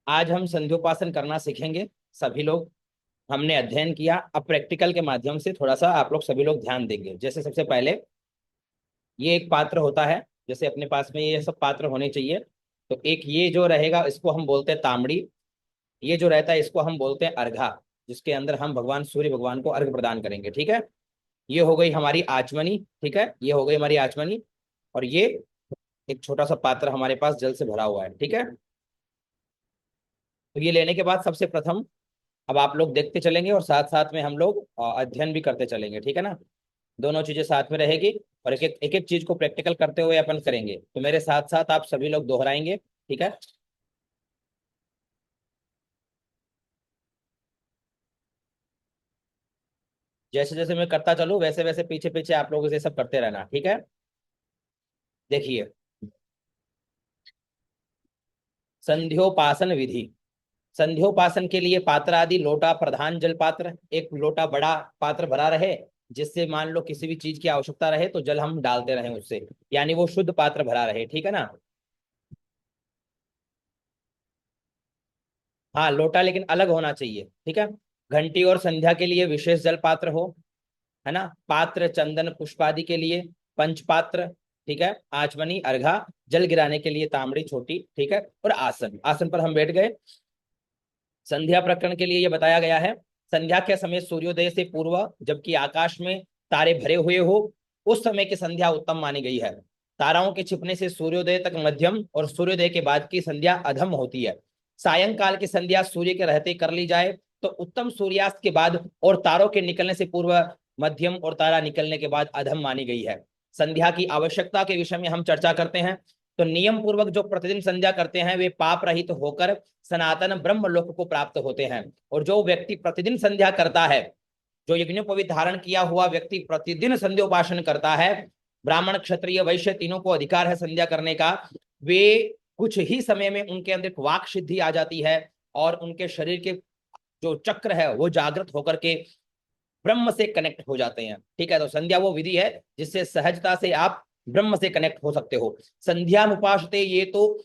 आज हम संध्योपासन करना सीखेंगे सभी लोग। हमने अध्ययन किया, अब प्रैक्टिकल के माध्यम से थोड़ा सा आप लोग सभी लोग ध्यान देंगे। जैसे सबसे पहले ये एक पात्र होता है, जैसे अपने पास में ये सब पात्र होने चाहिए। तो एक ये जो रहेगा इसको हम बोलते हैं तांबड़ी। ये जो रहता है इसको हम बोलते हैं अर्घा, जिसके अंदर हम भगवान सूर्य भगवान को अर्घ प्रदान करेंगे। ठीक है, ये हो गई हमारी आचमनी। ठीक है, ये हो गई हमारी आचमनी। और ये एक छोटा सा पात्र हमारे पास जल से भरा हुआ है। ठीक है, तो ये लेने के बाद सबसे प्रथम अब आप लोग देखते चलेंगे और साथ साथ में हम लोग अध्ययन भी करते चलेंगे। ठीक है ना, दोनों चीजें साथ में रहेगी। और एक एक चीज को प्रैक्टिकल करते हुए अपन करेंगे, तो मेरे साथ साथ आप सभी लोग दोहराएंगे। ठीक है, जैसे जैसे मैं करता चलूँ वैसे वैसे पीछे पीछे आप लोग इसे सब करते रहना। ठीक है, देखिए, संध्योपासन विधि। संध्योपासन के लिए पात्र आदि लोटा प्रधान जल पात्र, एक लोटा बड़ा पात्र भरा रहे, जिससे मान लो किसी भी चीज की आवश्यकता रहे तो जल हम डालते रहे उससे, यानी वो शुद्ध पात्र भरा रहे। ठीक है ना, हाँ लोटा लेकिन अलग होना चाहिए। ठीक है, घंटी और संध्या के लिए विशेष जल पात्र हो, है ना। पात्र चंदन पुष्पादि के लिए पंच पात्र। ठीक है, आचमनी अर्घा, जल गिराने के लिए तांबड़ी छोटी। ठीक है, और आसन, आसन पर हम बैठ गए। संध्या प्रकरण के लिए ये बताया गया है, संध्या के समय सूर्योदय से पूर्व जबकि आकाश में तारे भरे हुए हो, उस समय की संध्या उत्तम मानी गई है। ताराओं के छिपने से सूर्योदय तक मध्यम और सूर्योदय के बाद की संध्या अधम होती है। सायंकाल की संध्या सूर्य के रहते कर ली जाए तो उत्तम, सूर्यास्त के बाद और तारों के निकलने से पूर्व मध्यम और तारा निकलने के बाद अधम मानी गई है। संध्या की आवश्यकता के विषय में हम चर्चा करते हैं। तो नियम पूर्वक जो प्रतिदिन संध्या करते हैं वे पाप रहित होकर सनातन ब्रह्म लोक को प्राप्त होते हैं। और जो व्यक्ति प्रतिदिन संध्या करता है, जो यज्ञोपवीत धारण किया हुआ व्यक्ति प्रतिदिन संध्योपासन करता है, ब्राह्मण क्षत्रिय वैश्य तीनों को अधिकार है संध्या करने का, वे कुछ ही समय में उनके अंदर वाक सिद्धि आ जाती है और उनके शरीर के जो चक्र है वो जागृत होकर के ब्रह्म से कनेक्ट हो जाते हैं। ठीक है, तो संध्या वो विधि है जिससे सहजता से आप ब्रह्म से कनेक्ट हो सकते हो। संध्या उपासते ये तो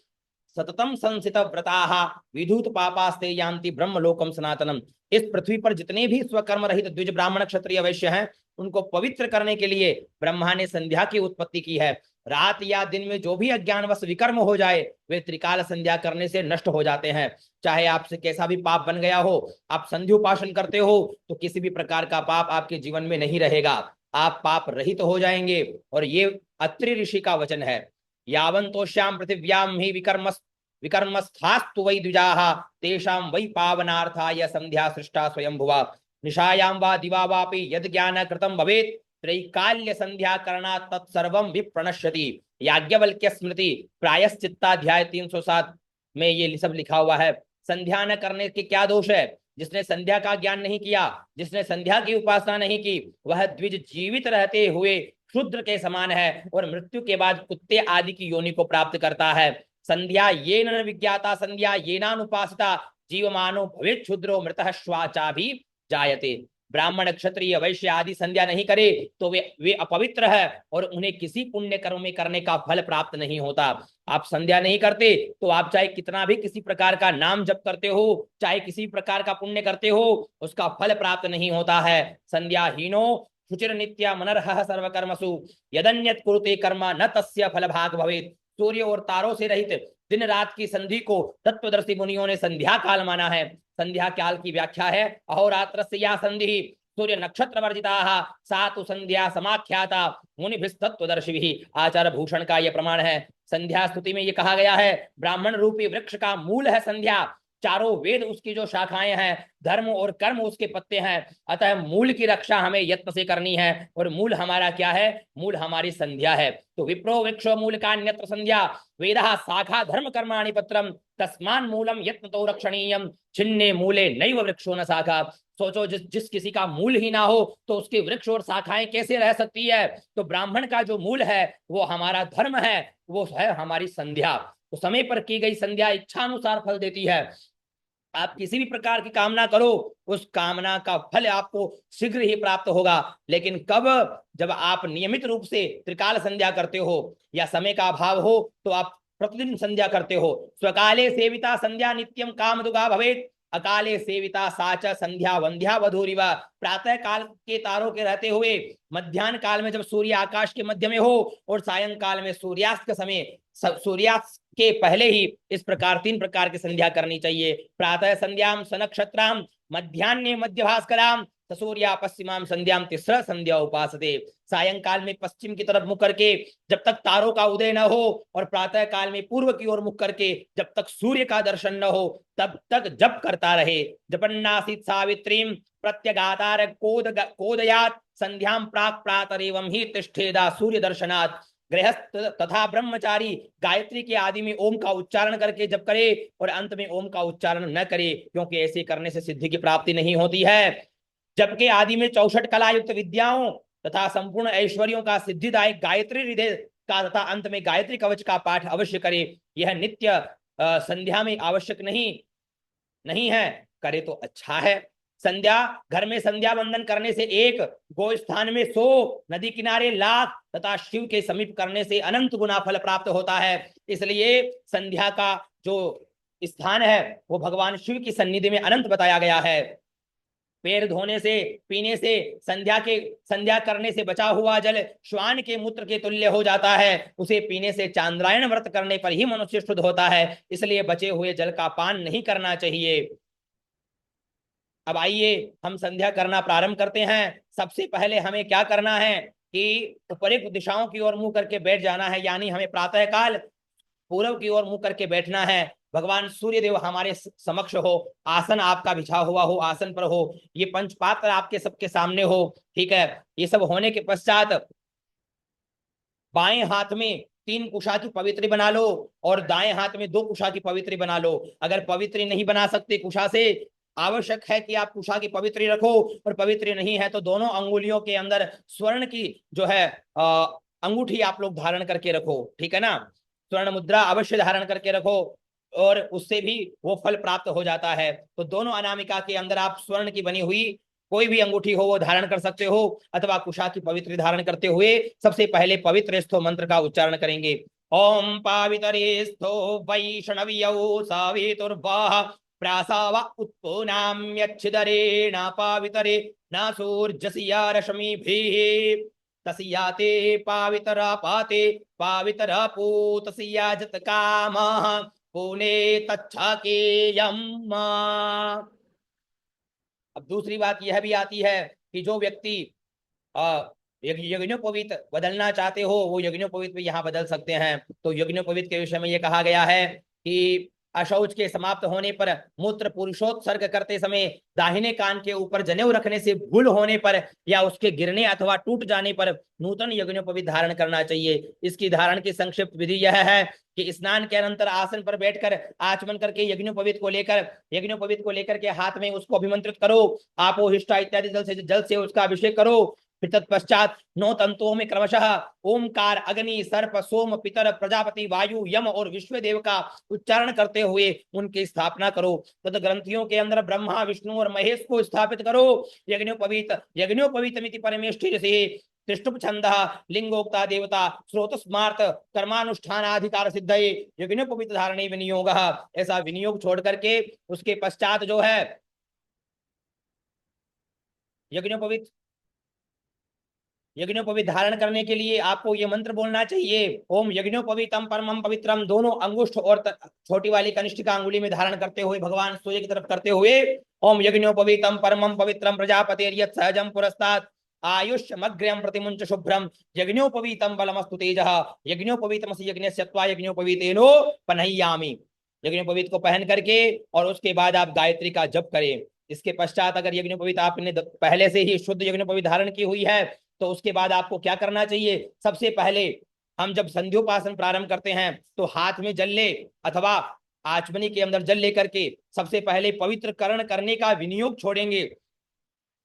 सततम संसित व्रता विधुत पापास्ते यान्ति ब्रह्म लोकम सनातनम। इस पृथ्वी पर जितने भी स्वकर्म रहित द्विज ब्राह्मण क्षत्रिय वैश्य हैं, उनको पवित्र करने के लिए ब्रह्मा ने संध्या की उत्पत्ति की है। रात या दिन में जो भी अज्ञानवश विकर्म हो जाए वे त्रिकाल संध्या करने से नष्ट हो जाते हैं। चाहे आपसे कैसा भी पाप बन गया हो, आप संध्योपासन करते हो तो किसी भी प्रकार का पाप आपके जीवन में नहीं रहेगा, आप पाप रहित तो हो जाएंगे। और ये अत्रि ऋषि का वचन है, यावन्तोष्याम पृथिव्याम ही विकर्मस्थास्तु वै द्विजाः तेषां वै पावनार्थाय संध्या सृष्टा स्वयंभुवा। निशायां वा दिवा वापि यद ज्ञान कृतं भवेत् त्रैकाल्य संध्या करणात् तत्सर्वं विप्रणश्यति। याज्ञवल्क्य स्मृति प्रायश्चित्ताध्याय 307 में ये सब लिखा हुआ है। संध्या न करने के क्या दोष है? जिसने संध्या का ज्ञान नहीं किया, जिसने संध्या की उपासना नहीं की, वह द्विज जीवित रहते हुए शूद्र के समान है और मृत्यु के बाद कुत्ते आदि की योनि को प्राप्त करता है। संध्या ये न विज्ञाता संध्या ये नानुपासिता जीवमानो भवेत् क्षुद्रो मृतः श्वाचा भी जायते। ब्राह्मण क्षत्रिय वैश्य आदि संध्या नहीं करे तो वे अपवित्र है और उन्हें किसी पुण्य कर्म में करने का फल प्राप्त नहीं होता। आप संध्या नहीं करते तो आप चाहे कितना भी किसी प्रकार का नाम जप करते हो, चाहे किसी प्रकार का पुण्य करते हो, उसका फल प्राप्त नहीं होता है। संध्याहीनो शुचिर नित्य मनर्ह सर्वकर्मसु यदन्यत कुरुते कर्म न तस्य फल भाग भवेत्। सूर्य और तारों से रहित दिन रात की संधि को तत्वदर्शी मुनियों ने संध्या काल माना है। संध्या काल की व्याख्या है, अहोरात्र या संधि सूर्य नक्षत्र वर्जिता सातु संध्या समाख्याता मुनिभिस्तत्वदर्शी। आचार्य भूषण का यह प्रमाण है। संध्या स्तुति में यह कहा गया है, ब्राह्मण रूपी वृक्ष का मूल है संध्या, चारों वेद उसकी जो शाखाएं हैं, धर्म और कर्म उसके पत्ते हैं। अतः मूल की रक्षा हमें यत्न से करनी है और मूल हमारा क्या है? मूल हमारी संध्या है। तो विप्रो वृक्षो मूल का अन्यत्र संध्या वेदा शाखा धर्म कर्माणि पत्रम तस्मान मूलम यत्न तो रक्षणीयम छिन्ने मूले नैव वृक्षो न शाखा। सोचो, जिस किसी का मूल ही ना हो तो उसके वृक्ष और शाखाएं कैसे रह सकती है? तो ब्राह्मण का जो मूल है वो हमारा धर्म है, वो है हमारी संध्या। तो समय पर की गई संध्या इच्छानुसार फल देती है। आप किसी भी प्रकार की कामना करो, उस कामना का फल आपको शीघ्र ही प्राप्त होगा। लेकिन कब? जब आप नियमित रूप से त्रिकाल संध्या करते हो या समय का अभाव हो तो आप प्रतिदिन संध्या करते हो। स्वकाले सेविता संध्या नित्यम कामदुगा भवेत, अकाले सेविता साच संध्या वंध्या वधूरिव। प्रातः काल के तारों के रहते हुए, मध्यान्ह काल में जब सूर्य आकाश के मध्य में हो, और सायंकाल में सूर्यास्त के समय, सूर्यास्त के पहले ही इस प्रकार 3 प्रकार की संध्या करनी चाहिए। प्रातः संध्याम सनक्षत्राम, मध्यान्हे मध्य भास्कराम, सूर्या पश्चिमाम संध्याम, तीसरा संध्या उपासते। सायंकाल में पश्चिम की तरफ मुख करके जब तक तारों का उदय न हो, और प्रातः काल में पूर्व की ओर मुख करके जब तक सूर्य का दर्शन न हो, तब तक जप करता रहे। जपन्नासीत सावित्रीम प्रत्यगातार कोदयात, संध्याम प्राक प्रातरेवं ही तिष्ठेदा सूर्य दर्शनात्। गृहस्थ तथा ब्रह्मचारी गायत्री के आदि में ओम का उच्चारण करके जप करे, और अंत में ओम का उच्चारण न करे, क्योंकि ऐसे करने से सिद्धि की प्राप्ति नहीं होती है। जबकि आदि में 64 कलायुक्त विद्याओं तथा संपूर्ण ऐश्वर्यों का सिद्धिदायक गायत्री हृदय का तथा अंत में गायत्री कवच का पाठ अवश्य करे। यह नित्य संध्या में आवश्यक नहीं है, करे तो अच्छा है। संध्या घर में संध्या वंदन करने से 1, गो स्थान में 100, नदी किनारे 1,00,000 तथा शिव के समीप करने से अनंत गुना फल प्राप्त होता है। इसलिए संध्या का जो स्थान है वो भगवान शिव की सन्निधि में अनंत बताया गया है। पैर धोने से, पीने से, संध्या करने से बचा हुआ जल श्वान के मूत्र के तुल्य हो जाता है। उसे पीने से चांद्रायण व्रत करने पर ही मनुष्य शुद्ध होता है। इसलिए बचे हुए जल का पान नहीं करना चाहिए। अब आइए हम संध्या करना प्रारंभ करते हैं। सबसे पहले हमें क्या करना है कि उपयुक्त दिशाओं की ओर मुंह करके बैठ जाना है, यानी हमें प्रातः काल पूर्व की ओर मुंह करके बैठना है। भगवान सूर्य देव हमारे समक्ष हो, आसन आपका बिछा हुआ हो, आसन पर हो, ये पंचपात्र आपके सबके सामने हो। ठीक है, ये सब होने के पश्चात बाएं हाथ में 3 कुशा की पवित्री बना लो, और दाएं हाथ में 2 कुशा की पवित्री बना लो। अगर पवित्री नहीं बना सकते कुशा से, आवश्यक है कि आप कुशा की पवित्री रखो, और पवित्री नहीं है तो दोनों अंगुलियों के अंदर स्वर्ण की जो है अंगूठी आप लोग धारण करके रखो। ठीक है ना, स्वर्ण मुद्रा अवश्य धारण करके रखो, और उससे भी वो फल प्राप्त हो जाता है। तो दोनों अनामिका के अंदर आप स्वर्ण की बनी हुई कोई भी अंगूठी हो वो धारण कर सकते हो, अथवा कुशा की पवित्र धारण करते हुए सबसे पहले पवित्र स्थो मंत्र का उच्चारण करेंगे। ओम पावितरे स्थो वैष्णव्यौ सावितुर्वाह प्रासाव उत्पोनाम्यच्छिदरेण पावितरे न सूर्यसिया रश्मिभिः तस्याते पावितरा पाते पावितरा पूतसिया जत कामः पुणे तच्छाकेयम्। अब दूसरी बात यह भी आती है कि जो व्यक्ति यज्ञोपवीत बदलना चाहते हो, वो यज्ञोपवीत भी यहाँ बदल सकते हैं। तो यज्ञोपवीत के विषय में ये कहा गया है कि अशौच के समाप्त होने पर मूत्र पुरुषोत्सर्ग करते समय दाहिने कान के ऊपर जनेऊ रखने से भूल होने पर या उसके गिरने अथवा टूट जाने पर नूतन यज्ञोपवीत धारण करना चाहिए। इसकी धारण की संक्षिप्त विधि यह है कि स्नान के अनंतर आसन पर बैठकर आचमन करके यज्ञोपवीत को लेकर के हाथ में उसको अभिमंत्रित करो। आपो हिष्ठा इत्यादि जल से उसका अभिषेक करो। फिर तत्पश्चात 9 तंतुओं में क्रमशः ओमकार, अग्नि, सर्प, सोम, पितर, प्रजापति, वायु, यम और विश्वदेव का उच्चारण करते हुए उनकी स्थापना करो। तद ग्रंथियों के अंदर ब्रह्मा, विष्णु और महेश को स्थापित करो। यज्ञोपवीत परमेष्ठि से त्रिष्टुप छंद लिंगोक्ता देवता स्रोत स्मार्त कर्मानुष्ठानाधिकार सिद्धये यज्ञोपवीत धारणे विनियोग। ऐसा विनियोग छोड़ करके उसके पश्चात जो है यज्ञोपवीत धारण करने के लिए आपको ये मंत्र बोलना चाहिए। ओम यज्ञोपवीतम परमम पवित्रम, दोनों अंगुष्ठ और छोटी वाली कनिष्ठिका अंगुली में धारण करते हुए भगवान सूर्य की तरफ करते हुए ओम यज्ञोपवीतम परमम पवित्रम प्रजापतेर्यत् सहजम पुरस्तात् आयुष्यमग्र्यं प्रतिमुंच शुभ्रम यज्ञोपवीतम बलमस्तु तेजः यज्ञोपवीतमसि यज्ञस्यत्वा यज्ञोपवीतेनो पनह्यामि। यज्ञोपवीत को पहन करके और उसके बाद आप गायत्री का जप करें। इसके पश्चात अगर यज्ञोपवीत आपने पहले से ही शुद्ध यज्ञोपवीत धारण की हुई है तो उसके बाद आपको क्या करना चाहिए। सबसे पहले हम जब संध्योपासन प्रारंभ करते हैं तो हाथ में जल ले अथवा आचमनी के अंदर जल लेकर के सबसे पहले पवित्रकरण करने का विनियोग छोड़ेंगे।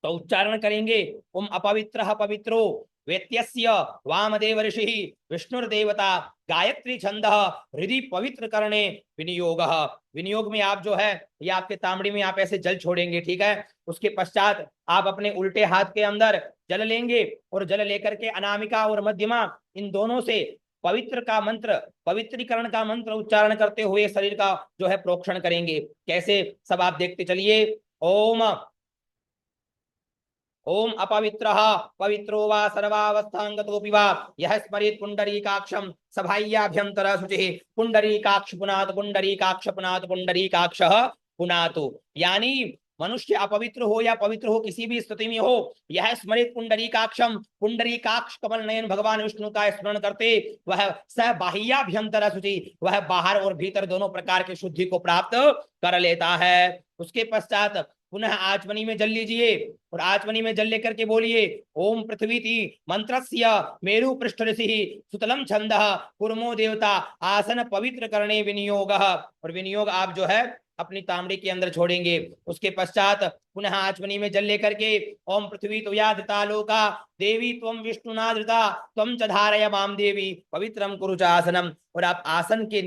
तो उच्चारण करेंगे ओम अपवित्रः पवित्रो वेत्यस्य वामदेव ऋषि विष्णुर्देवता गायत्री छंदः हृदय पवित्र करणे विनियोग। विनियोग में आप जो है ये आपके तांबड़ी में आप ऐसे जल छोड़ेंगे। ठीक है, उसके पश्चात आप अपने उल्टे हाथ के अंदर जल लेंगे और जल लेकर के अनामिका और मध्यमा इन दोनों से पवित्र का मंत्र, पवित्रीकरण का मंत्र उच्चारण करते हुए शरीर का जो है प्रोक्षण करेंगे। कैसे, सब आप देखते चलिए। ओम ओम अपवित्रः पवित्रो वा सर्वावस्थांगतोऽपि वा यः स्मरेत् पुंडरीकाक्षं सभायाभ्यंतर शुचिः पुंडरीकाक्ष पुनात पुंडरीकाक्ष पुनात पुंडरीकाक्षः पुनातु। यानी मनुष्य अपवित्र हो या पवित्र हो, किसी भी स्थिति में हो, यह स्मरित पुंडरीकाक्षम, पुंडरीकाक्ष कमल नयन भगवान विष्णु का स्मरण करते वह स बाह्याभ्यंतर शुचि, वह बाहर और भीतर दोनों प्रकार की शुद्धि को प्राप्त कर लेता है। उसके पश्चात पुनः आचमनी में जल लीजिए और आचमनी में जल लेकर के बोलिए ओम पृथ्वीति मंत्रस्य मेरु पृष्ठ ऋषि सुतलम छंद कुर्मो देवता आसन पवित्र करने विनियोग। और विनियोग आप जो है अपनी तांबड़ी के अंदर छोड़ेंगे। उसके पश्चात पुनः आचमनी में जल लेकर के ओम पृथ्वी तुया धृता लोका देवी त्वं विष्णुना धृता त्वं च धारय माम देवी पवित्रम कुरु च आसनम। और आप आसन के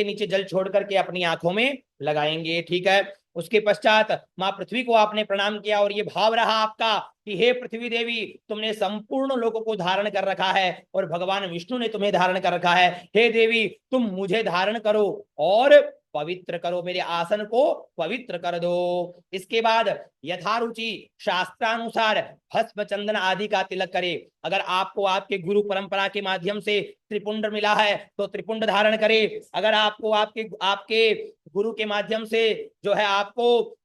नीचे जल छोड़ करके अपनी आंखों में लगाएंगे। ठीक है। उसके पश्चात मां पृथ्वी को आपने प्रणाम किया और ये भाव रहा आपका कि हे पृथ्वी देवी, तुमने संपूर्ण लोगों को धारण कर रखा है और भगवान विष्णु ने तुम्हें धारण कर रखा है। हे देवी, तुम मुझे धारण करो और पवित्र करो, मेरे आसन को पवित्र कर दो। इसके बाद यथारुचि शास्त्रानुसार भस्म चंदन आदि का तिलक करे। अगर आपको आपके गुरु परंपरा के माध्यम से त्रिपुंड मिला है तो त्रिपुंड धारण करे। अगर आपको आपके आपके गुरु के माध्यम से जो है आपको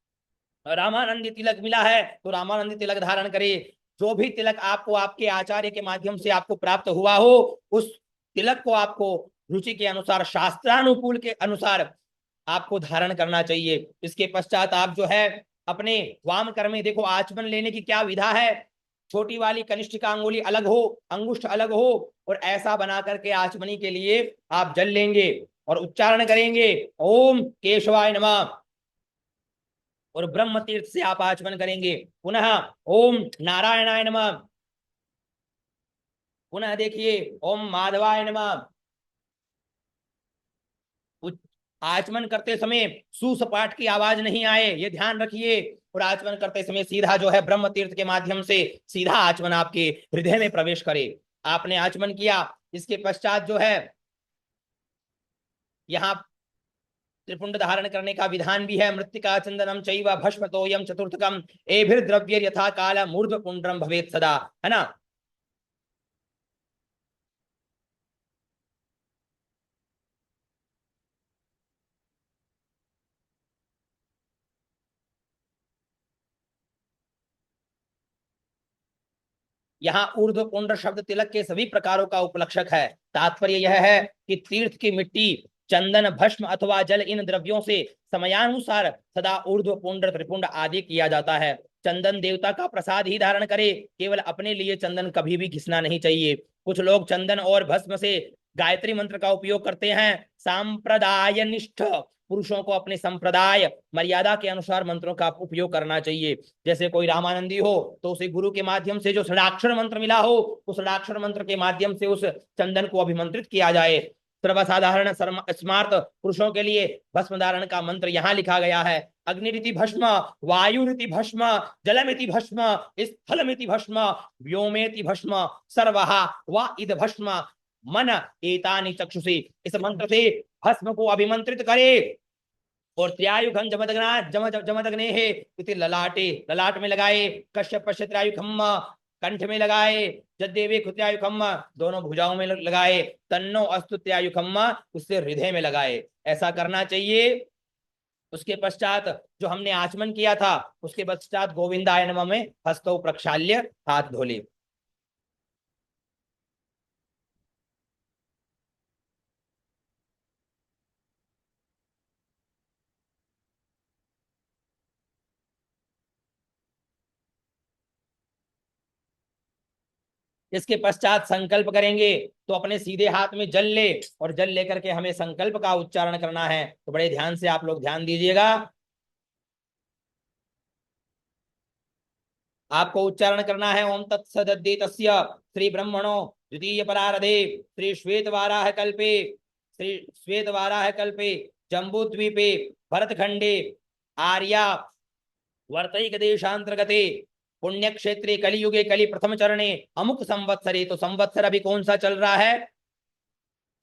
रामानंदी तिलक मिला है तो रामानंदी तिलक धारण करे। जो भी तिलक आपको आपके आचार्य के माध्यम से आपको प्राप्त हुआ हो, उस तिलक को आपको रुचि के अनुसार, शास्त्रानुकूल के अनुसार आपको धारण करना चाहिए। इसके पश्चात आप जो है अपने वाम कर में देखो, आचमन लेने की क्या विधा है। छोटी वाली कनिष्ठ का अंगुली अलग हो, अंगुष्ठ अलग हो, और ऐसा बना करके आचमनी के लिए आप जल लेंगे और उच्चारण करेंगे ओम केशवाय नमः। और ब्रह्म तीर्थ से आप आचमन करेंगे। पुनः ओम नारायणाय नमः। पुनः देखिए ओम माधवाय नमः। आचमन करते समय सुसपाट की आवाज नहीं आए, ये ध्यान रखिए। और आचमन करते समय सीधा जो है ब्रह्म तीर्थ के माध्यम से सीधा आचमन आपके हृदय में प्रवेश करे। आपने आचमन किया, इसके पश्चात जो है यहाँ त्रिपुंड धारण करने का विधान भी है। मृत्तिका चंदनम चैव भस्म तोयम चतुर्थकम एभिर्द्रव्य यथा काल मूर्ध पुंड्रम भवेत सदा, है ना। यहाँ ऊर्ध्व पुंड्र शब्द तिलक के सभी प्रकारों का उपलक्षक है। तात्पर्य यह है कि तीर्थ की मिट्टी, चंदन, भस्म अथवा जल, इन द्रव्यों से समयानुसार सदा ऊर्ध्व पुंड्र, त्रिपुंड आदि किया जाता है। चंदन देवता का प्रसाद ही धारण करे, केवल अपने लिए चंदन कभी भी घिसना नहीं चाहिए। कुछ लोग चंदन और भस्म से गायत्री मंत्र का उपयोग करते हैं। सांप्रदाय निष्ठ पुरुषों को अपने संप्रदाय मर्यादा के अनुसार मंत्रों का उपयोग करना चाहिए। जैसे कोई रामानंदी हो तो उसे गुरु के माध्यम से जो षडाक्षर मंत्र मिला हो, उस षडाक्षर मंत्र के माध्यम से उस चंदन को अभिमंत्रित किया जाए। सर्वसाधारण स्मार्त पुरुषों के लिए भस्म धारण का मंत्र यहाँ लिखा गया है। अग्निरिति भस्म, वायुरिति भस्म, जलमिति भस्म, स्थलमिति भस्म, व्योमेति भस्म, सर्वहा वा इद भस्म मन एतानि चक्षुषी। इस मंत्र से भस्म को अभिमंत्रित करे। और त्र्यायुखम जमदग्ने है इति ललाटे, ललाट में लगाए। कश्यप त्र्यायुखम कंठ में लगाए। जदेवे त्र्यायुखम दोनों भुजाओं में लगाए। तन्नो अस्तु त्र्यायुखम उससे हृदय में लगाए। ऐसा करना चाहिए। उसके पश्चात जो हमने आचमन किया था, उसके पश्चात गोविंदाय नमः में हस्तौ प्रक्षाल्य हाथ धोले। इसके पश्चात संकल्प करेंगे तो अपने सीधे हाथ में जल ले और जल लेकर के हमें संकल्प का उच्चारण करना है। तो बड़े ध्यान से आप लोग ध्यान दीजिएगा। आपको उच्चारण करना है ओम तत्सदीतस्य श्री ब्रह्मणो द्वितीय परारधे श्री श्वेत वाराह कल्पे, श्री श्वेत वाराह कल्पे जम्बूद्वीपे भरतखंडे आर्या वर्तैक देशांतर्गते पुण्य क्षेत्रे कलियुगे कलि प्रथम चरणे अमुक संवत्सरे। तो संवत्सर अभी कौन सा चल रहा है?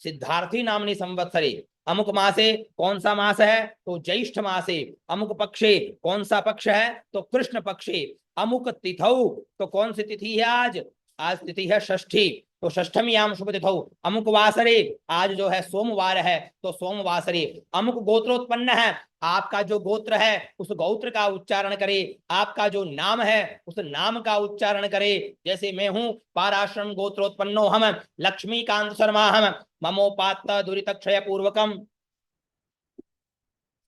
सिद्धार्थी नामनी संवत्सरे, अमुक मासे कौन सा मास है, तो ज्येष्ठ मासे, अमुक पक्षे कौन सा पक्ष है, तो कृष्ण पक्षे, अमुक तिथौ, तो कौन सी तिथि है आज, आज तिथि है षष्ठी, तो षष्ठमीयाम शुभ तिथौ, अमुक वासरे, आज जो है सोमवार है तो सोमवासरे, अमुक गोत्रोत्पन्न है, आपका जो गोत्र है उस गोत्र का उच्चारण करे, आपका जो नाम है उस नाम का उच्चारण करे, जैसे मैं हूं पाराश्रम गोत्रोत्पन्नो हम लक्ष्मीकांत शर्मा हम, ममोपात्त दुरित क्षय पूर्वकम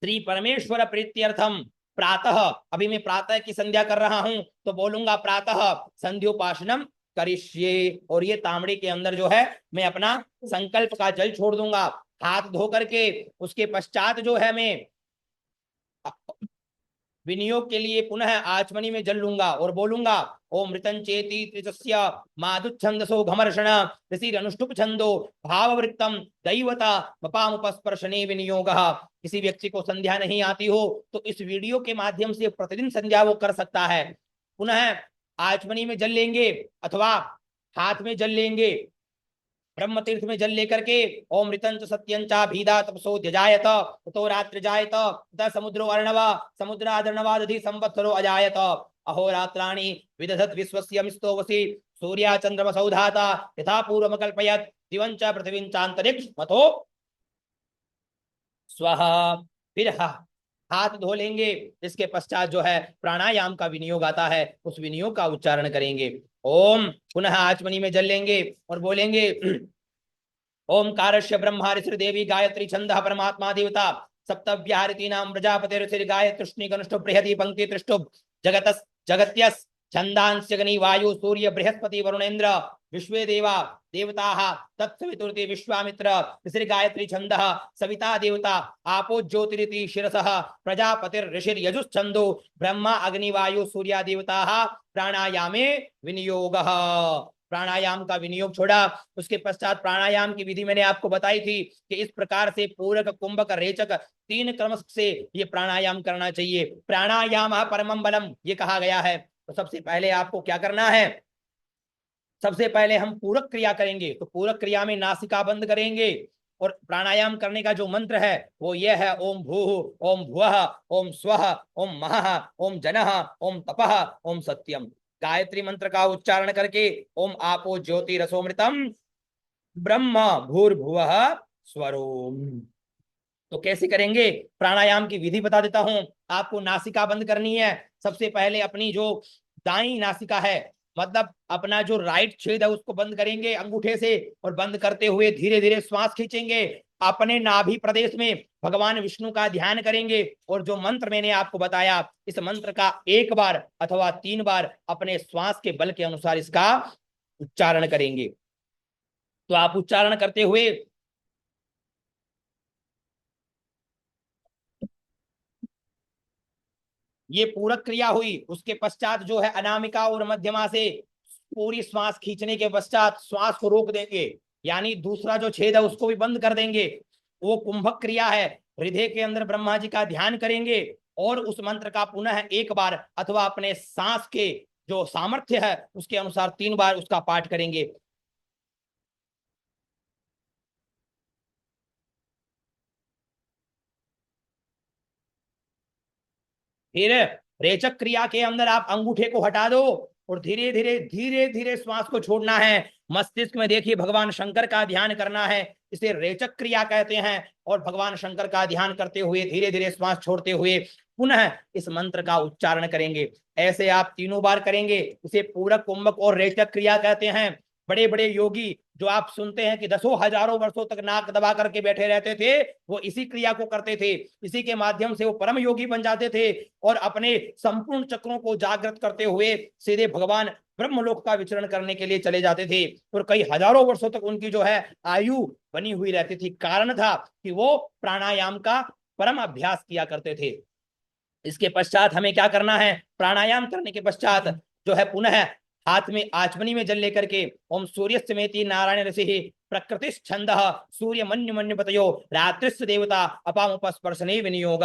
श्री परमेश्वर प्रीत्यर्थम प्रातः, अभी मैं प्रातः की संध्या कर रहा हूं तो बोलूंगा प्रातः संध्योपासनम करिष्ये, और ये तांबड़े के अंदर जो है मैं अपना संकल्प का जल छोड़ दूंगा, हाथ धो करके उसके पश्चात जो है मैं विनियोग के लिए पुनः आचमनी में जल लूंगा और बोलूंगा ओम मृतं चेति त्रिजस्य मादुच्छंदसो घमर्षण ऋषि अनुष्टुप छंदो भाववृत्तम दैवता मपामुपस्पर्शने विनियोग। किसी व्यक्ति को संध्या नहीं आती हो तो इस वीडियो के माध्यम से प्रतिदिन संध्या वो कर सकता है, पुनः आचमनी में जल लेंगे अथवा हाथ में जल लेंगे, ब्रह्म तीर्थ में जल लेकर के ओम मृतंच सत्यंचा भीदा तपसो ध्यजायत तो रात्रि जायत तथा समुद्रो अर्णव समुद्रादर्णवादधि संवत्सरो अजायत अहोरात्राणि विदधत विश्वस्य मिस्तोवसि सूर्या चंद्रमसौधाता यथा पूर्वमकल्पयत दिवंच पृथ्वींचांतरिक्ष मतो स्वः। फिर हाथ धो लेंगे, इसके पश्चात जो है प्राणायाम का विनियोग आता है, उस विनियोग का उच्चारण करेंगे, ओम पुनः आचमनी में जल लेंगे और बोलेंगे ओमकारस्य ब्रह्मा ऋषि देवी गायत्री छंद परमात्मा देवता सप्तव्याहरिति नाम प्रजापति गाय तृष्णि कनिष्ठ बृहति पंक्ति तृष्टुभ जगत जगत्यस छंदांस्यग्नि वायु सूर्य बृहस्पति वरुणेन्द्र विश्वे देवा देवता तत्सवितुर्ति विश्वामित्र ऋषि गायत्री छंद सविता देवता आपो ज्योतिरिति शिरसः प्रजापतिर्षिर्यजुश्छंदो ब्रह्मा अग्निवायु सूर्या देवता प्राणायामे विनियोगः। प्राणायाम का विनियोग छोड़ा, उसके पश्चात प्राणायाम की विधि मैंने आपको बताई थी कि इस प्रकार से पूरक कुंभक रेचक तीन क्रम से ये प्राणायाम करना चाहिए। प्राणायाम परमम बलम ये कहा गया है, तो सबसे पहले आपको क्या करना है, सबसे पहले हम पूरक क्रिया करेंगे, तो पूरक क्रिया में नासिका बंद करेंगे और प्राणायाम करने का जो मंत्र है वो ये है ओम भूः ओम भुवः ओम स्वः ओम महः ओम जनः ओम तपः ओम सत्यम। गायत्री मंत्र का उच्चारण करके ओम आपो ज्योति रसोमृतम ब्रह्म भूर्भुवः स्वरोम। तो कैसे करेंगे, प्राणायाम की विधि बता देता हूं आपको। नासिका बंद करनी है, सबसे पहले अपनी जो दाई नासिका है, मतलब अपना जो राइट छेद है उसको बंद करेंगे अंगूठे से, और बंद करते हुए धीरे धीरे श्वास खींचेंगे, अपने नाभि प्रदेश में भगवान विष्णु का ध्यान करेंगे, और जो मंत्र मैंने आपको बताया इस मंत्र का एक बार अथवा 3 बार अपने श्वास के बल के अनुसार इसका उच्चारण करेंगे। तो आप उच्चारण करते हुए ये पूरक क्रिया हुई, उसके पश्चात जो है अनामिका और मध्यमा से पूरी श्वास खींचने के पश्चात श्वास को रोक देंगे, यानी दूसरा जो छेद है उसको भी बंद कर देंगे, वो कुंभक क्रिया है। हृदय के अंदर ब्रह्मा जी का ध्यान करेंगे और उस मंत्र का पुनः एक बार अथवा अपने सांस के जो सामर्थ्य है उसके अनुसार 3 बार उसका पाठ करेंगे। फिर रेचक क्रिया के अंदर आप अंगूठे को हटा दो और धीरे धीरे धीरे धीरे श्वास को छोड़ना है। मस्तिष्क में देखिए भगवान शंकर का ध्यान करना है, इसे रेचक क्रिया कहते हैं। और भगवान शंकर का ध्यान करते हुए धीरे धीरे श्वास छोड़ते हुए पुनः इस मंत्र का उच्चारण करेंगे। ऐसे आप 3 बार करेंगे, इसे पूरक कुंभक और रेचक क्रिया कहते हैं। बड़े बड़े योगी जो आप सुनते हैं कि दसों हजारों वर्षों तक नाक दबा करके बैठे रहते थे, वो इसी क्रिया को करते थे, इसी के माध्यम से वो परम योगी बन जाते थे और अपने संपूर्ण चक्रों को जागृत करते हुए सीधे भगवान ब्रह्मलोक का विचरण करने के लिए चले जाते थे, और कई हजारों वर्षों तक उनकी जो है आयु बनी हुई रहती थी। कारण था कि वो प्राणायाम का परम अभ्यास किया करते थे। इसके पश्चात हमें क्या करना है, प्राणायाम करने के पश्चात जो है पुनः हाथ में आचमनी में जल लेकर के ओम सूर्य समेति नारायण ऋषि प्रकृति छंद सूर्य मन्यु मन्यु पतयो रात्रिस्थ देवता अपामुपस्पर्शने विनियोग।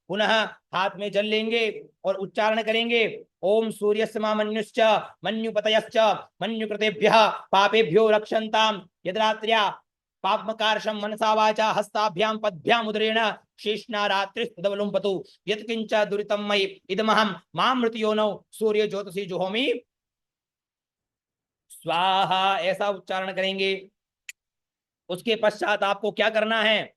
पुनः हाथ में जल लेंगे और उच्चारण करेंगे ओम सूर्य मन्युश्च मन्युपतयश्च मन्युकृतेभ्यः पापेभ्यो रक्षन्ताम यद्रात्र्या पापमकार्षम मनसा वाचा हस्ताभ्याम पद्भ्याम उदरेण शेषना रात्रिस्तदवलुम्पतु यत्किंच दुरितम मयि इदमहं मामृतयोनौ सूर्य ज्योतिषी जुहोमि स्वाहा, ऐसा उच्चारण करेंगे। उसके पश्चात आपको क्या करना है,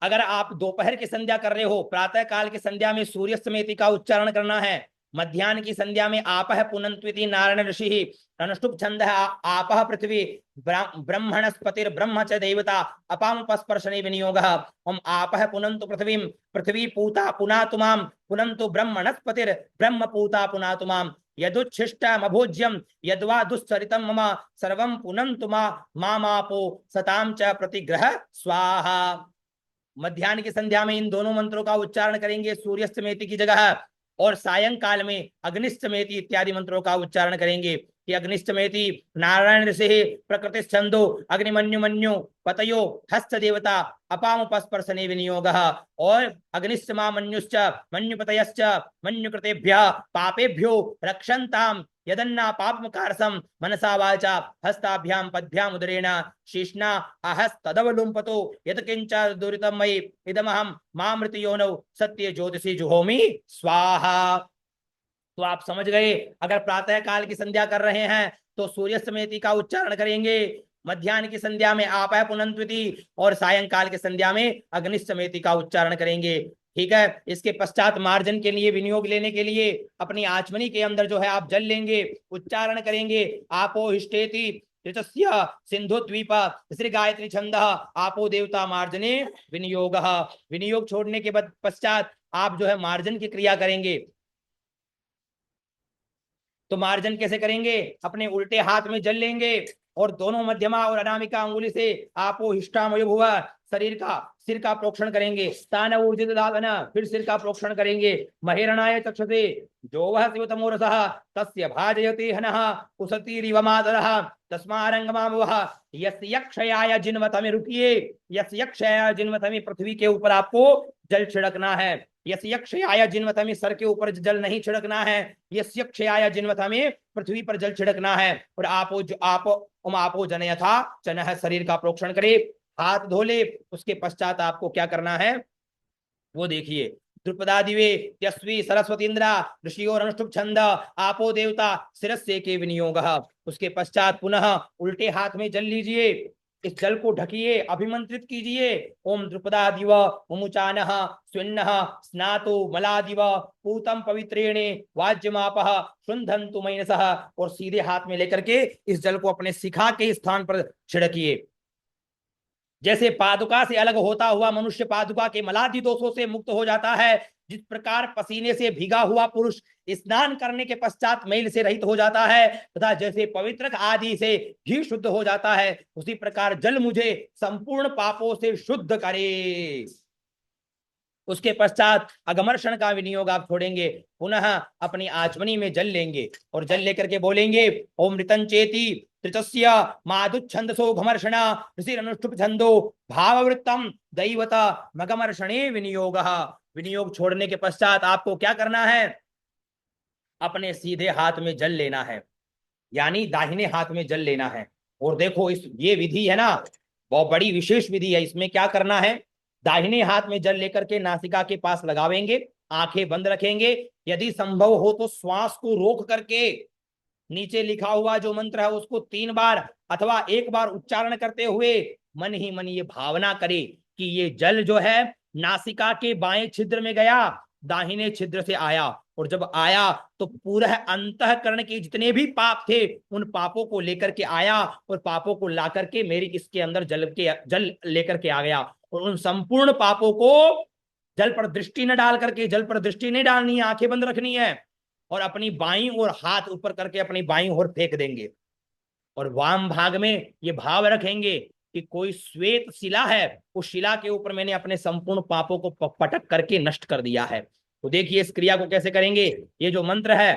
अगर आप दोपहर की संध्या कर रहे हो, प्रातः काल की संध्या में सूर्य समेति का उच्चारण करना है। मध्याह्न की संध्या में आपह पुनन्त्विति नारायण ऋषि, अनुष्टुप छंद आपह पृथ्वी, ब्रह्मणस्पतिर्ब्रह्म च देवता अपामुपस्पर्शने विनियोगः। ओम आपह पुनन्तु पृथ्वीं पृथ्वी पूता पुनातु मां पुनन्तु ब्रह्मणस्पतिर्ब्रह्म पूता पुनातु मां यदुच्छिष्टमभोज्यं यद्वा दुश्चरितं मम सर्वं पुनन्तु मामापो सतां च प्रतिग्रह स्वाहा। मध्याह्न की संध्या में इन दोनों मंत्रों का उच्चारण करेंगे सूर्यास्तमेति की जगह, और सायंकाल में अग्निष्टमेति इत्यादि मंत्रों का उच्चारण करेंगे कि अग्निष्टमेति नारायण ऋषि प्रकृति छंदो अग्निमन्यु मन्यु पतयो हस्त देवता अपामुपस्पर्शने विनियोगः। और अग्निष्टमा मन्युश्च मन्युपतयश्च मन्युकृतेभ्यः पापेभ्यो रक्षन्ताम यदन्ना पापमकारसम मनसा वाचा हस्ताभ्याम पद्भ्याम उदरेण शीष्णा अहस्तदवलुम्पतो यत्किंच दुरितं मयि इदमहं मामृतयोनौ सत्य ज्योतिषी जुहोमि स्वाहा। तो आप समझ गए, अगर प्रातः काल की संध्या कर रहे हैं तो सूर्य समेति का उच्चारण करेंगे, मध्याह्न की संध्या में आपह पुनन्त्विति, और सायंकाल की संध्या में अग्निश समेति का उच्चारण करेंगे। ठीक है। इसके पश्चात मार्जन के लिए, विनियोग लेने के लिए अपनी आचमनी के अंदर जो है आप जल लेंगे, उच्चारण करेंगे आपो हिष्ठेति ऋतस्य सिंधु द्वीप श्री गायत्री छंद आपो देवता मार्जने विनियोग। विनियोग छोड़ने के बाद पश्चात आप जो है मार्जन की क्रिया करेंगे। तो मार्जन कैसे करेंगे, अपने उल्टे हाथ में जल लेंगे और दोनों मध्यमा और अनामिका अंगुली से आपो हिष्ठामय भुव शरीर का, सिर का प्रोक्षण करेंगे। स्थान ऊर्जित दादना, फिर सिर का प्रोक्षण करेंगे। महेरणाय चक्षसे जो वह शिवतमोरसः तस्य भाजयते हनः उसतीरिव मातरः तस्मारंगमावह यस्य यक्षयाय जिन्वतमे, रुकिए, यस्य यक्षयाय जिन्वतमे पृथ्वी के ऊपर आपको जल छिड़कना है। यस्य यक्षयाय जिन्वतमे सर के ऊपर जल नहीं छिड़कना है, यस्य यक्षयाय जिन्वतमे पृथ्वी पर जल छिड़कना है। और आपो जनयथा चनः, शरीर का प्रोक्षण करे, हाथ धो ले। उसके पश्चात आपको क्या करना है वो देखिए। द्रुपदादिवे यस्वी सरस्वतीन्द्रा ऋषि और अनुष्टुप छंद आपो देवता शिरस्य के विनियोग। उसके पश्चात पुनः उल्टे हाथ में जल लीजिए, इस जल को ढकिए, अभिमंत्रित कीजिए। ओम द्रुपदादिव मुमुचानः स्विन्नः स्नातो मलादिव पूतम पवित्रेणे वाज्यमापः शुंधन्तु मैनसः, और सीधे हाथ में लेकर के इस जल को अपने शिखा के स्थान पर छिड़किए। जैसे पादुका से अलग होता हुआ मनुष्य पादुका के मलादि दोषों से मुक्त हो जाता है, जिस प्रकार पसीने से भीगा हुआ पुरुष स्नान करने के पश्चात मैल से रहित हो जाता है, तथा जैसे पवित्र आदि से घी शुद्ध हो जाता है, उसी प्रकार जल मुझे संपूर्ण पापों से शुद्ध करे। उसके पश्चात अगमर्षण का विनियोग आप छोड़ेंगे, पुनः अपनी आचमनी में जल लेंगे और जल लेकर के बोलेंगे ओम ऋतंचेति त्रितस्य मादुच्छंदसो घमर्षण ऋषिरनुष्टुप छंदो भाववृत्तम दैवत मगमर्षणे विनियोग। विनियोग छोड़ने के पश्चात आपको क्या करना है, अपने सीधे हाथ में जल लेना है, यानी दाहिने हाथ में जल लेना है। और देखो इस ये विधि है ना, बहुत बड़ी विशेष विधि है। इसमें क्या करना है, दाहिने हाथ में जल लेकर के नासिका के पास लगावेंगे, आंखें बंद रखेंगे, यदि संभव हो तो श्वास को रोक करके नीचे लिखा हुआ जो मंत्र है उसको 3 बार अथवा 1 बार उच्चारण करते हुए मन ही मन ये भावना करे कि ये जल जो है नासिका के बाएं छिद्र में गया, दाहिने छिद्र से आया, और जब आया तो पूरा अंतःकरण के जितने भी पाप थे उन पापों को लेकर के आया, और पापों को ला करके मेरी इसके अंदर जल लेकर के आ गया। और उन संपूर्ण पापों को जल पर दृष्टि न डाल करके, जल पर दृष्टि नहीं डालनी है, आंखें बंद रखनी है, और अपनी बाईं ओर हाथ ऊपर करके अपनी बाईं ओर फेंक देंगे। और वाम भाग में ये भाव रखेंगे कि कोई श्वेत शिला है, उस शिला के ऊपर मैंने अपने संपूर्ण पापों को पटक करके नष्ट कर दिया है। तो देखिए इस क्रिया को कैसे करेंगे। ये जो मंत्र है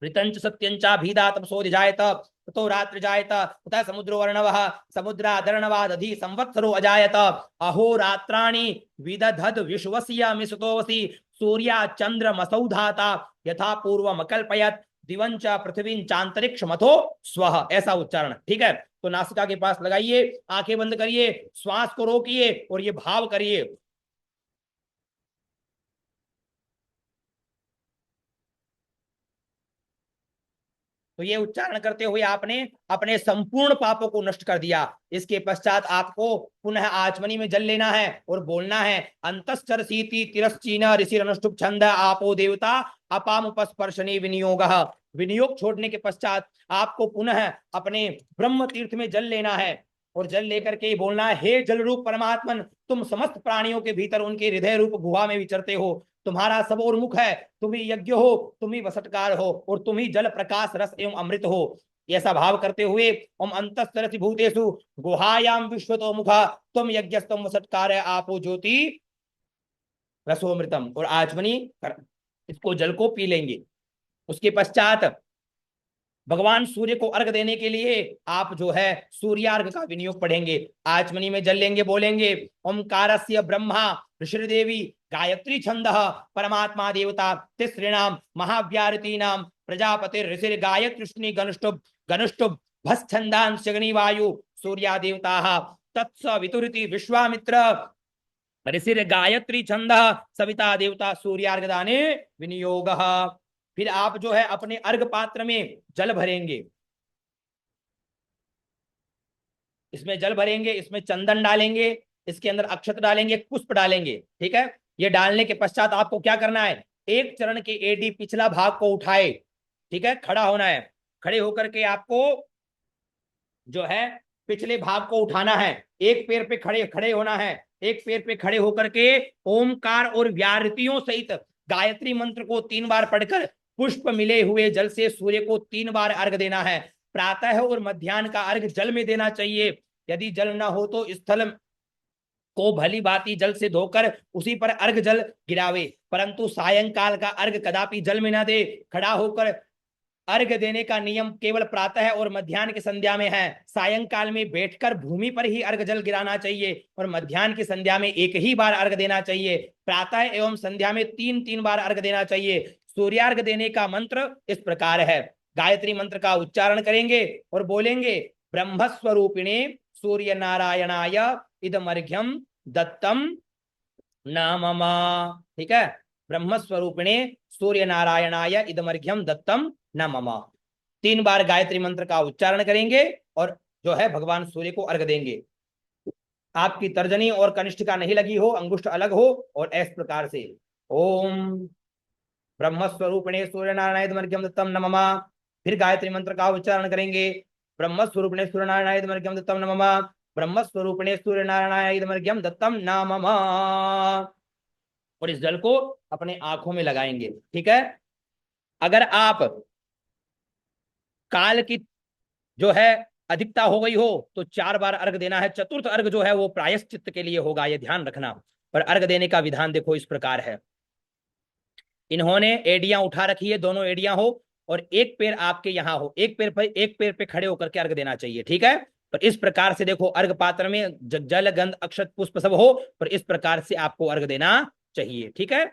ऋतंच सत्यंचा भीदा तपसोधि जायत ततो रात्रि जायत तथा समुद्रो वर्णवः समुद्रादर्णवादधि संवत्सरो अजायत अहोरात्राणि विदधद विश्वस्य मिसुतोवसि सूर्या चंद्र मसौधाता यथा पूर्वम अकल्पयत दिवंच पृथ्वी चांतरिक्ष मथो स्वः, ऐसा उच्चारण। ठीक है। तो नासिका के पास लगाइए, आंखें बंद करिए, श्वास को रोकिए और ये भाव करिए, तो ये उच्चारण करते हुए आपने अपने संपूर्ण पापों को नष्ट कर दिया। इसके पश्चात आपको पुनः आचमनी में जल लेना है और बोलना है, अंतश्चर सीति तिरश्चीन ऋषि अनुष्टुप छंद आपो देवता अपाम उपस्पर्शनी विनियोग। विनियोग छोड़ने के पश्चात आपको पुनः अपने ब्रह्म तीर्थ में जल लेना है और जल लेकर के बोलना है, हे जल रूप परमात्मन, तुम समस्त प्राणियों के भीतर उनके हृदय रूप गुहा में विचरते हो, तुम्हारा सब और मुख है, तुम ही यज्ञ हो, तुम ही वसटकार हो और तुम ही जल प्रकाश रस एवं अमृत हो। ऐसा भाव करते हुए ओम अंतस्तरति भूतेषु गुहायाम विश्वतो मुखा तुम यज्ञस्तम वसटकार आपो ज्योति रसोमृतम, और आचमनी कर इसको जल को पी लेंगे। उसके पश्चात भगवान सूर्य को अर्घ देने के लिए आप जो है सूर्यार्घ का विनियोग पढ़ेंगे, आचमनी में जल लेंगे, बोलेंगे ओंकारस्य ब्रह्मा ऋषिर्देवी गायत्री छंद परमात्मा देवता तिसृणाम महाव्यारतीनाम प्रजापति ऋषिर गायत्री गनुष्टुभ गनुष्टुभ भस्छंदांशग्नि वायु सूर्या देवता तत्स वितुरिति विश्वामित्र ऋषिर गायत्री छंद सविता देवता सूर्यार्घदाने विनियोग। फिर आप जो है अपने अर्घ पात्र में जल भरेंगे, इसमें जल भरेंगे, इसमें चंदन डालेंगे, इसके अंदर अक्षत डालेंगे, पुष्प डालेंगे, ठीक है। ये डालने के पश्चात आपको क्या करना है, एक चरण के एडी पिछला भाग को उठाए, ठीक है, खड़ा होना है, खड़े होकर के आपको जो है पिछले भाग को उठाना है, एक पैर पे खड़े खड़े होना है, एक पैर पे खड़े होकर के ओमकार और व्यारतियों सहित गायत्री मंत्र को 3 बार पढ़कर पुष्प मिले हुए जल से सूर्य को 3 बार अर्घ देना है। प्रातः और मध्याह्न का अर्घ जल में देना चाहिए, यदि जल न हो तो स्थल को भली भांति जल से धोकर उसी पर अर्घ जल गिरावे, परंतु सायंकाल का अर्घ कदापि जल में न दे। खड़ा होकर अर्घ देने का नियम केवल प्रातः और मध्याह्न की संध्या में है, सायंकाल में बैठकर भूमि पर ही अर्घ जल गिराना चाहिए और मध्याह्न की संध्या में एक ही बार अर्घ देना चाहिए। प्रातः एवं संध्या में 3-3 बार अर्घ देना चाहिए। सूर्यार्घ देने का मंत्र इस प्रकार है, गायत्री मंत्र का उच्चारण करेंगे और बोलेंगे, ब्रह्मस्वरूपिणे सूर्य नारायणाय इदमर्घ्यम दत्तम नमः, ठीक है, ब्रह्मस्वरूपिणे सूर्य नारायणाय इदमर्घ्यम दत्तम नमः। 3 बार गायत्री मंत्र का उच्चारण करेंगे और जो है भगवान सूर्य को अर्घ देंगे। आपकी तर्जनी और कनिष्ठिका नहीं लगी हो, अंगुष्ठ अलग हो, और इस प्रकार से ओम ब्रह्मस्वरूपिणे सूर्य नारायण इदमर्घ्यम दत्तम नमः। फिर गायत्री मंत्र का उच्चारण करेंगे, ब्रह्मस्वरूपिणे सूर्य नारायण इदमर्घ्यम दत्तम नमः, ब्रह्मस्वरूपिणे सूर्य नारायण इदमर्घ्यम दत्तम नमः, और इस जल को अपने आंखों में लगाएंगे, ठीक है। अगर आप काल की जो है अधिकता हो गई हो तो 4 बार अर्घ देना है। चतुर्थ अर्घ जो है वो प्रायश्चित्त के लिए होगा, ये ध्यान रखना। और अर्घ देने का विधान देखो इस प्रकार है, इन्होंने एडियां उठा रखी है, दोनों एडियां हो और एक पैर आपके यहां हो, एक पैर पे खड़े होकर के अर्घ देना चाहिए, ठीक है। और इस प्रकार से देखो अर्घ पात्र में जल गंध अक्षत पुष्प सब हो, और इस प्रकार से आपको अर्घ देना चाहिए, ठीक है।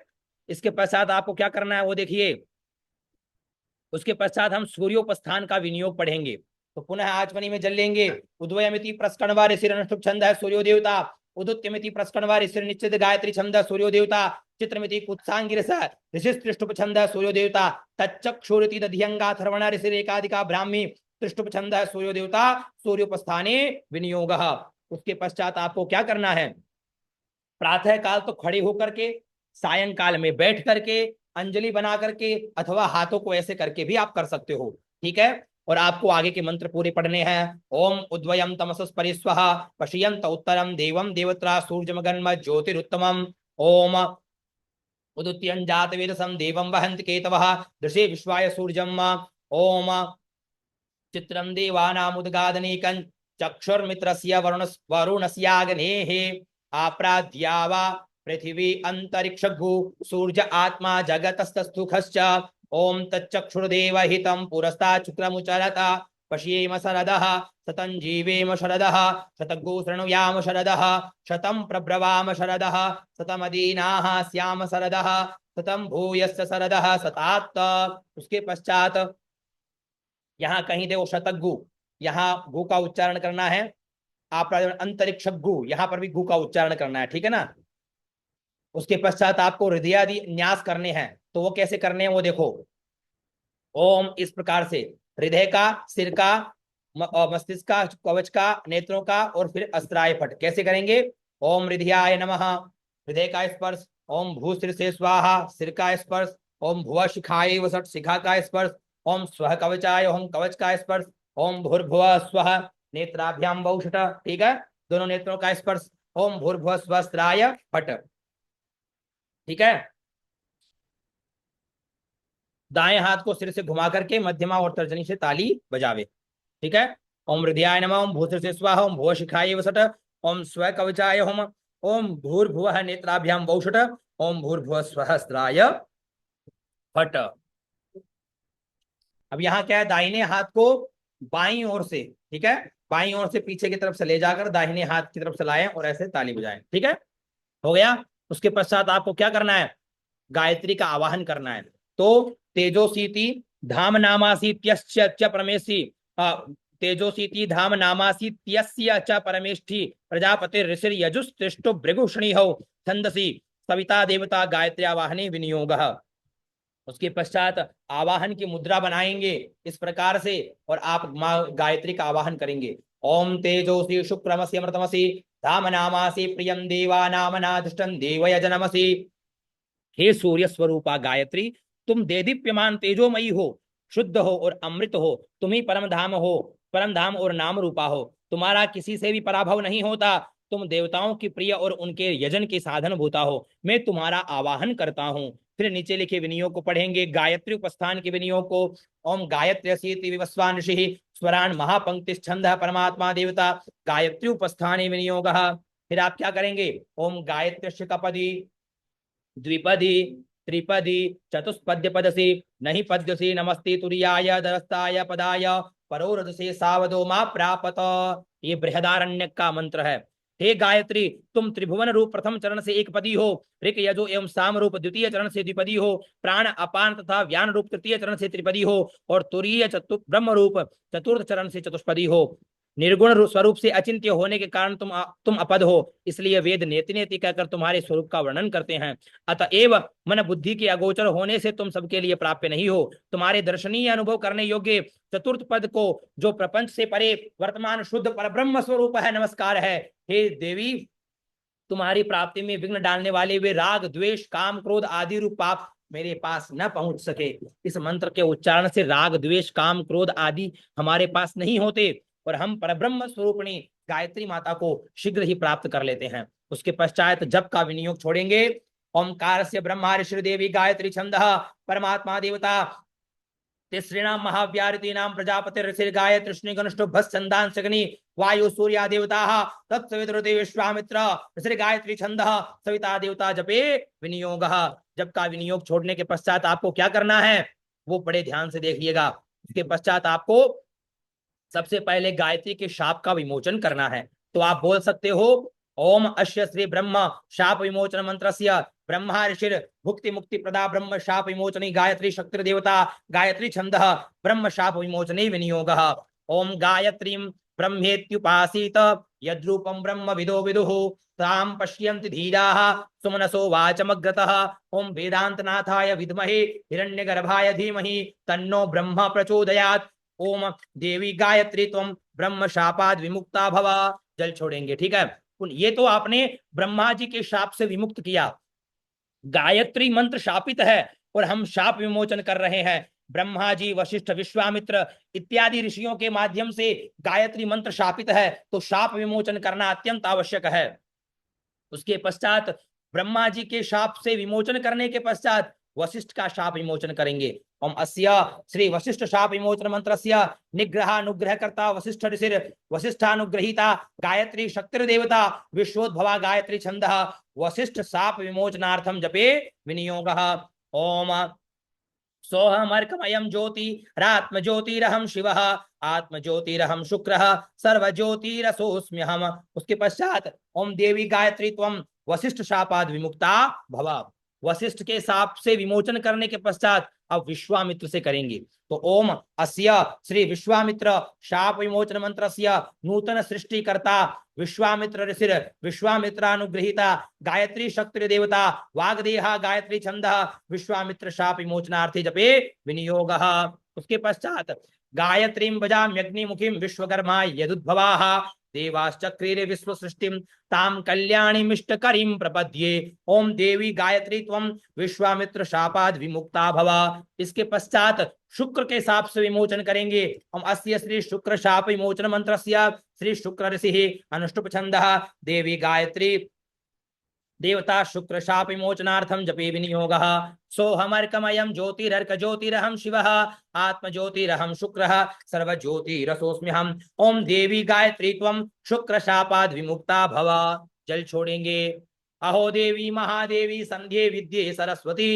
इसके पश्चात आपको क्या करना है वो देखिए, उसके पश्चात हम सूर्योपस्थान का विनियोग पढ़ेंगे। तो पुनः आचमनी में जल लेंगे, उद्वयमिति प्रस्कणवा ऋषिरनुष्टुप छंद सूर्यो देवता, उदुत्यमिति प्रस्कणवा ऋषिर निश्चित गायत्री छंद सूर्यो देवता, चित्रमिति कुत्सांगिरस ऋषिस्त्रिष्टुप छंद सूर्यो देवता, तच्चक्षुरिति दधियंगाथर्वण ऋषिरेकाधिका ब्राह्मी त्रिष्टुप छंद सूर्यो देवता, सूर्योपस्थाने विनियोग। उसके पश्चात आपको क्या करना है, प्रातः काल तो खड़े होकर के, सायंकाल में बैठ करके, अंजलि बना करके, अथवा हाथों को ऐसे करके भी आप कर सकते हो, ठीक है। और आपको आगे के मंत्र पूरे पढ़ने हैं। ओम उद्वयम तमसस परिस्वः पश्यन्त उत्तरम देवम देवत्रा सूर्यमगन्म ज्योतिरुत्तमम, ओम उदुत्यं जात वेदसं देवं वहन्ति केतवः दृशे विश्वाय सूर्यम, ओम चित्रं देवानामुद्गादनीकं चक्षुर्मित्रस्य वरुणस्याग्नेः आप्राद्या वा पृथिवी अंतरिक्षभू सूर्य आत्मा जगतस्तस्थुखश्च, ओम तच्चक्षुर्देव हितं पुरस्तात् शुक्रमुचरत पश्येम शरदः शतं जीवेम शरदः शतगो शृणुयाम शरदः शतं प्रब्रवाम शरदः शतमदीनाः स्याम शरदः शतं भूयश्च शरदः शतात्। उसके पश्चात यहाँ कहीं देखो शतगु, यहाँ गु का उच्चारण करना है। आप अंतरिक्ष गु, यहाँ पर भी गु का उच्चारण करना है, ठीक है ना। उसके पश्चात आपको हृदयादि न्यास करने हैं, तो वो कैसे करने हैं वो देखो। ओम इस प्रकार से हृदय का, सिर का, मस्तिष्क का, कवच का, नेत्रों का, और फिर अस्त्राय फट कैसे करेंगे। ओम हृदयाय नमः, हृदय का स्पर्श। ओम भू सिर से स्वाहा, सिर का स्पर्श। ओम भुव शिखाय वसट, शिखा का स्पर्श। ओम स्व कवचाय, ओम कवच का स्पर्श। ओम भूर्भुव स्व नेत्राभ्याम बहुषट, ठीक है, दोनों नेत्रों का स्पर्श। ओम भूर्भुव स्वस्त्राय फट, ठीक है। दाएं हाथ को सिर से घुमा करके मध्यमा और तर्जनी से ताली बजावे, ठीक है। ओम हृदयाय नमः, ओम भूसुर से स्वाहा, ओम भुव शिखाय वसट, ओम स्व कवचाय होम, ओम भूर्भुवः नेत्राभ्याम बहुषट, ओम भूर्भुवः स्वहस्त्राय फट। अब यहाँ क्या है, दाहिने हाथ को बाईं ओर से, ठीक है, बाईं ओर से पीछे की तरफ से ले जाकर दाहिने हाथ की तरफ से लाएं और ऐसे ताली बजाएं, ठीक है, हो गया। उसके पश्चात आपको क्या करना है, गायत्री का आवाहन करना है। तो तेजोसीति धाम नामासीत्यस्य च परमेशी, तेजोसीति धाम नामासीत्यस्य च परमेष्ठि प्रजापति ऋषि यजुस्तिष्ठो भृगुषणिहौ छंदसी सविता देवता गायत्री आवाहने विनियोगः। उसके पश्चात आवाहन की मुद्रा बनाएंगे इस प्रकार से, और आप माँ गायत्री का आवाहन करेंगे। ओम तेजोसी शुक्रमसी अमृतमसी धाम नामासी प्रियम देवा नाम नाधिष्ठन देवयजनमसी। हे सूर्य स्वरूपा गायत्री, तुम देदीप्यमान तेजोमयी हो, शुद्ध हो और अमृत हो, तुम ही परम धाम हो, परम धाम और नाम रूपा हो, तुम्हारा किसी से भी पराभव नहीं होता, तुम देवताओं की प्रिय और उनके यजन के साधन भूता हो, मैं तुम्हारा आवाहन करता हूँ। फिर नीचे लिखे विनियोग को पढ़ेंगे, गायत्री उपस्थान के विनियोग को। ओम गायत्री विवस्वान ऋषि स्वरान महापंक्ति छंद परमात्मा देवता गायत्री उपस्थान विनियोग। फिर आप क्या करेंगे, ओम गायत्री कपदी द्विपदी त्रिपदी चतुष्पद्य पदसी नहीं पद्यसी नमस्ते तुरियाय दरस्ताय पदाय परोरध से सावधो मा प्रापत। ये बृहदारण्य का मंत्र है। हे गायत्री, तुम त्रिभुवन रूप प्रथम चरण से एक पदी हो, ऋक यजु एवं साम रूप द्वितीय चरण से द्विपदी हो, प्राण अपान तथा व्यान रूप तृतीय चरण से त्रिपदी हो, और तुरीय ब्रह्म रूप चतुर्थ चरण से चतुष्पदी हो। निर्गुण स्वरूप से अचिंत्य होने के कारण तुम अपद हो, इसलिए वेद नेति नेति कहकर तुम्हारे स्वरूप का वर्णन करते हैं। अतएव मन बुद्धि के अगोचर होने से तुम सबके लिए प्राप्य नहीं हो। तुम्हारे दर्शनीय अनुभव करने योग्य चतुर्थ पद को, जो प्रपंच से परे वर्तमान शुद्ध परब्रह्म स्वरूप है, नमस्कार है। हे देवी, तुम्हारी प्राप्ति में विघ्न डालने वाले वे राग द्वेष काम क्रोध आदि रूप पाप मेरे पास न पहुंच सके। इस मंत्र के उच्चारण से राग द्वेष काम क्रोध आदि हमारे पास नहीं होते, और हम परब्रह्म स्वरूपिणी गायत्री माता को शीघ्र ही प्राप्त कर लेते हैं। उसके पश्चात जप का विनियोग छोड़ेंगे। ओंकार से ब्रह्मा ऋषि देवी गायत्री छंद परमात्मा देवता तिसृणाम महाव्याहृतीनाम प्रजापति ऋषि गाय तृष्णि गनुष्ठो भस्छंदान सगनी वायु सूर्या देवता तत्सवितुर्देव विश्वामित्र ऋषि गायत्री छंद सविता देवता जपे विनियोग। जब का विनियोग छोड़ने के पश्चात आपको क्या करना है वो बड़े ध्यान से देखिएगा। इसके पश्चात आपको सबसे पहले गायत्री के शाप का विमोचन करना है। तो आप बोल सकते हो, ओम अश्य श्री ब्रह्म शाप विमोचन मंत्रस्य ब्रह्मा ऋषिर भुक्ति मुक्ति प्रदा ब्रह्म शाप विमोचनी गायत्री शक्ति देवता गायत्री छंद ब्रह्म शाप विमोचने विनियोग। ओम गायत्री ब्रह्मेत्युपासीत यद्रूपम ब्रह्म विदो विदुः ताम पश्यन्ति धीराः सुमनसो वाचमग्रतः। ओम वेदांतनाथाय विद्महे हिरण्यगर्भाय धीमहि तन्नो ब्रह्म प्रचोदयात्। ओम देवी गायत्री तुम ब्रह्म शापाद विमुक्ता भवा। जल छोड़ेंगे, ठीक है। ये तो आपने ब्रह्मा जी के शाप से विमुक्त किया। गायत्री मंत्र शापित है और हम शाप विमोचन कर रहे हैं। ब्रह्मा जी वशिष्ठ विश्वामित्र इत्यादि ऋषियों के माध्यम से गायत्री मंत्र शापित है, तो शाप विमोचन करना अत्यंत आवश्यक है। उसके पश्चात ब्रह्मा जी के शाप से विमोचन करने के पश्चात वशिष्ठ का शाप विमोचन करेंगे। ओम अस्य श्री वशिष्ठ शाप विमोचन मंत्रस्य निग्रहानुग्रह करता वशिष्ठ ऋषिर वशिष्ठानुग्रहीता गायत्री शक्ति देवता विश्वोद्भवा गायत्री छंद वशिष्ठ शाप विमोचनार्थम जपे विनियोग। ओम सोहमर्कमयम ज्योति रात्म ज्योतिरहम शिव आत्म ज्योतिरहम शुक्र सर्व ज्योतिरसोस्म्यहम। उसके पश्चात ओम देवी गायत्री त्वम वशिष्ठ शापाद विमुक्ता भव। वशिष्ठ के शाप से विमोचन करने के पश्चात अब विश्वामित्र से करेंगे। तो ओम अस्य श्री विश्वामित्र शाप विमोचन मंत्रस्य नूतन सृष्टिकर्ता विश्वामित्र ऋषिर विश्वामित्रानुगृहीता गायत्री शक्ति देवता वागदेहा गायत्री छंद विश्वामित्र शाप विमोचनार्थे जपे विनियोग। उसके पश्चात गायत्रीं भजाम्यग्निमुखीं विश्वकर्मा यदुद्भवाः देवाश्चक्रीरे विश्व सृष्टिम ताम कल्याणीमिष्टकरीं प्रपद्ये। ओम देवी गायत्री त्वं विश्वामित्र शापाद विमुक्ता भवा। इसके पश्चात शुक्र के शाप से विमोचन करेंगे। हम अस्य श्री शुक्र शाप विमोचन मंत्रस्य श्री शुक्र ऋषि अनुष्टुप छंदः देवी गायत्री देवता शुक्र शाप विमोचनार्थम जपे विनियोग। सोहमर्कमयं ज्योतिरर्क ज्योतिरहं शिवः आत्म ज्योतिरहं शुक्रः सर्व ज्योतिरसोस्म्यहम्। ओम देवी गायत्री त्वं शुक्र शापाद विमुक्ता भव। जल छोड़ेंगे। अहो देवी महादेवी संध्ये विद्ये सरस्वती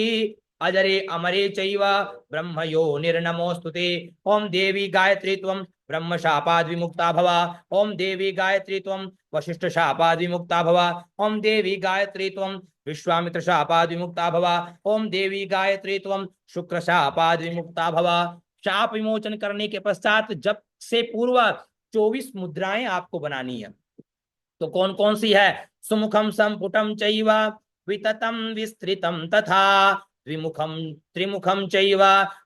अजरे अमरे चैव ब्रह्म यो निर्नमोस्तुते। ओम देवी गायत्री त्वं ब्रह्म शापाद विमुक्ता भव। ओम देवी गायत्री त्वं वशिष्ठ शापाद विमुक्ता भव। ओम देवी गायत्री त्वं विश्वामित्र शापाद विमुक्ता भव। ओम देवी गायत्री त्वं शुक्र शापाद विमुक्ता भव। शाप विमोचन करने के पश्चात जप से पूर्व 24 मुद्राएं आपको बनानी है। तो कौन कौन सी है? सुमुखम संपुटम चैव विततम विस्तृतम तथा द्विमुखम त्रिमुखम चैव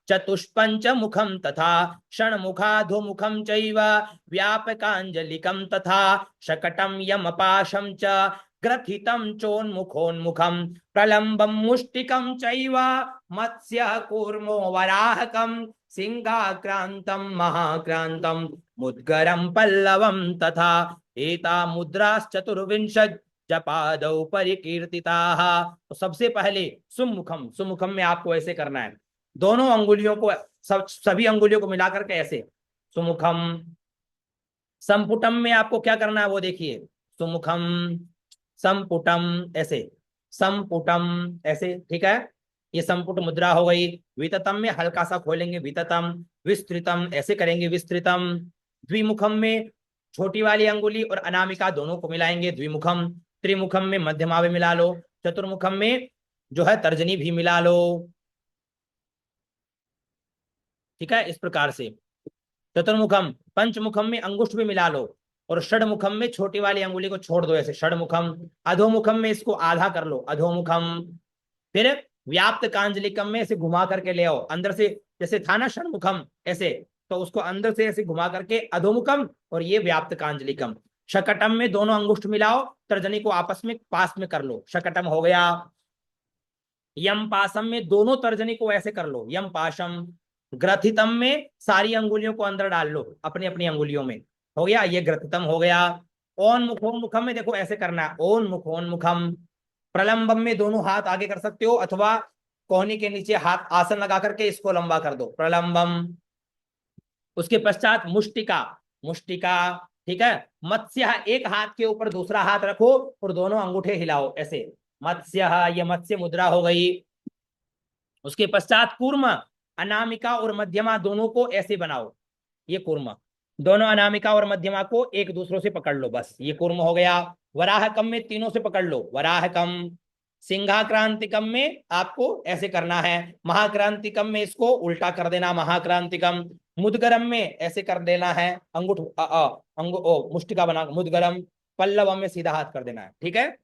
चतुष्पंचमुखम तथा षण्मुखाधोमुखम चैव व्यापकांजलिकम तथा शकटम यमपाशम च ग्रथितम चोन्मुखोन्मुखम प्रलंबम मुष्टिकम चैव मत्स्य कूर्मो वराहकम सिंहाक्रांतम महाक्रांतम मुद्गरम पल्लवम तथा एता मुद्राश्चतुर्विंश जपादौ परिकीर्तिताः। तो सबसे पहले सुमुखम, सुमुखम में आपको ऐसे करना है, दोनों अंगुलियों को सभी अंगुलियों को मिलाकर के ऐसे सुमुखम। संपुटम में आपको क्या करना है वो देखिए, सुमुखम संपुटम ऐसे, संपुटम ऐसे, ठीक है, ये संपुट मुद्रा हो गई। विततम में हल्का सा खोलेंगे, विततम। विस्तृतम ऐसे करेंगे, विस्तृतम। द्विमुखम में छोटी वाली अंगुली और अनामिका दोनों को मिलाएंगे, द्विमुखम। त्रिमुखम में मध्यमा भी मिला लो। चतुर्मुखम में जो है तर्जनी भी मिला लो, ठीक है, इस प्रकार से चतुर्मुखम। पंचमुखम में अंगुष्ठ भी मिला लो और षडमुखम में छोटी वाली अंगुली को छोड़ दो ऐसे, षडमुखम। अधोमुखम में इसको आधा कर लो, अधोमुखम। फिर व्याप्त कांजलिकम में ऐसे घुमा करके ले आओ अंदर से, जैसे था ना षणमुखम ऐसे, तो उसको अंदर से ऐसे घुमा करके अधोमुखम और ये व्याप्त कांजलिकम। शकटम में दोनों अंगुष्ठ मिलाओ, तर्जनी को आपस में पास में कर लो, शकटम हो गया। यम पासम में दोनों तर्जनी को ऐसे कर लो, यम पाशम। ग्रथितम में सारी अंगुलियों को अंदर डाल लो अपनी अपनी अंगुलियों में, हो गया, ये ग्रथितम हो गया। ओन मुखोन्मुखम में देखो ऐसे करना है, ओन मुखोन्मुखम। प्रलंबम में दोनों हाथ आगे कर सकते हो अथवा कोहनी के नीचे हाथ आसन लगा करके इसको लंबा कर दो, प्रलंबम। उसके पश्चात मुष्टिका, मुष्टिका, ठीक है। मत्स्य, एक हाथ के ऊपर दूसरा हाथ रखो और दोनों अंगूठे हिलाओ ऐसे, मत्स्य, ये मत्स्य मुद्रा हो गई। उसके पश्चात कूर्म, अनामिका और मध्यमा दोनों को ऐसे बनाओ, ये कूर्म। दोनों अनामिका और मध्यमा को एक दूसरों से पकड़ लो, बस ये कूर्म हो गया। वराहकम में तीनों से पकड़ लो, वराहकम। सिंहाक्रांतिकम में आपको ऐसे करना है, महाक्रांतिकम में इसको उल्टा कर देना, महाक्रांतिकम। मुदगरम में ऐसे कर देना है, अंगूठ मुष्टिका बना, मुदगरम। पल्लवम में सीधा हाथ कर देना है, ठीक है।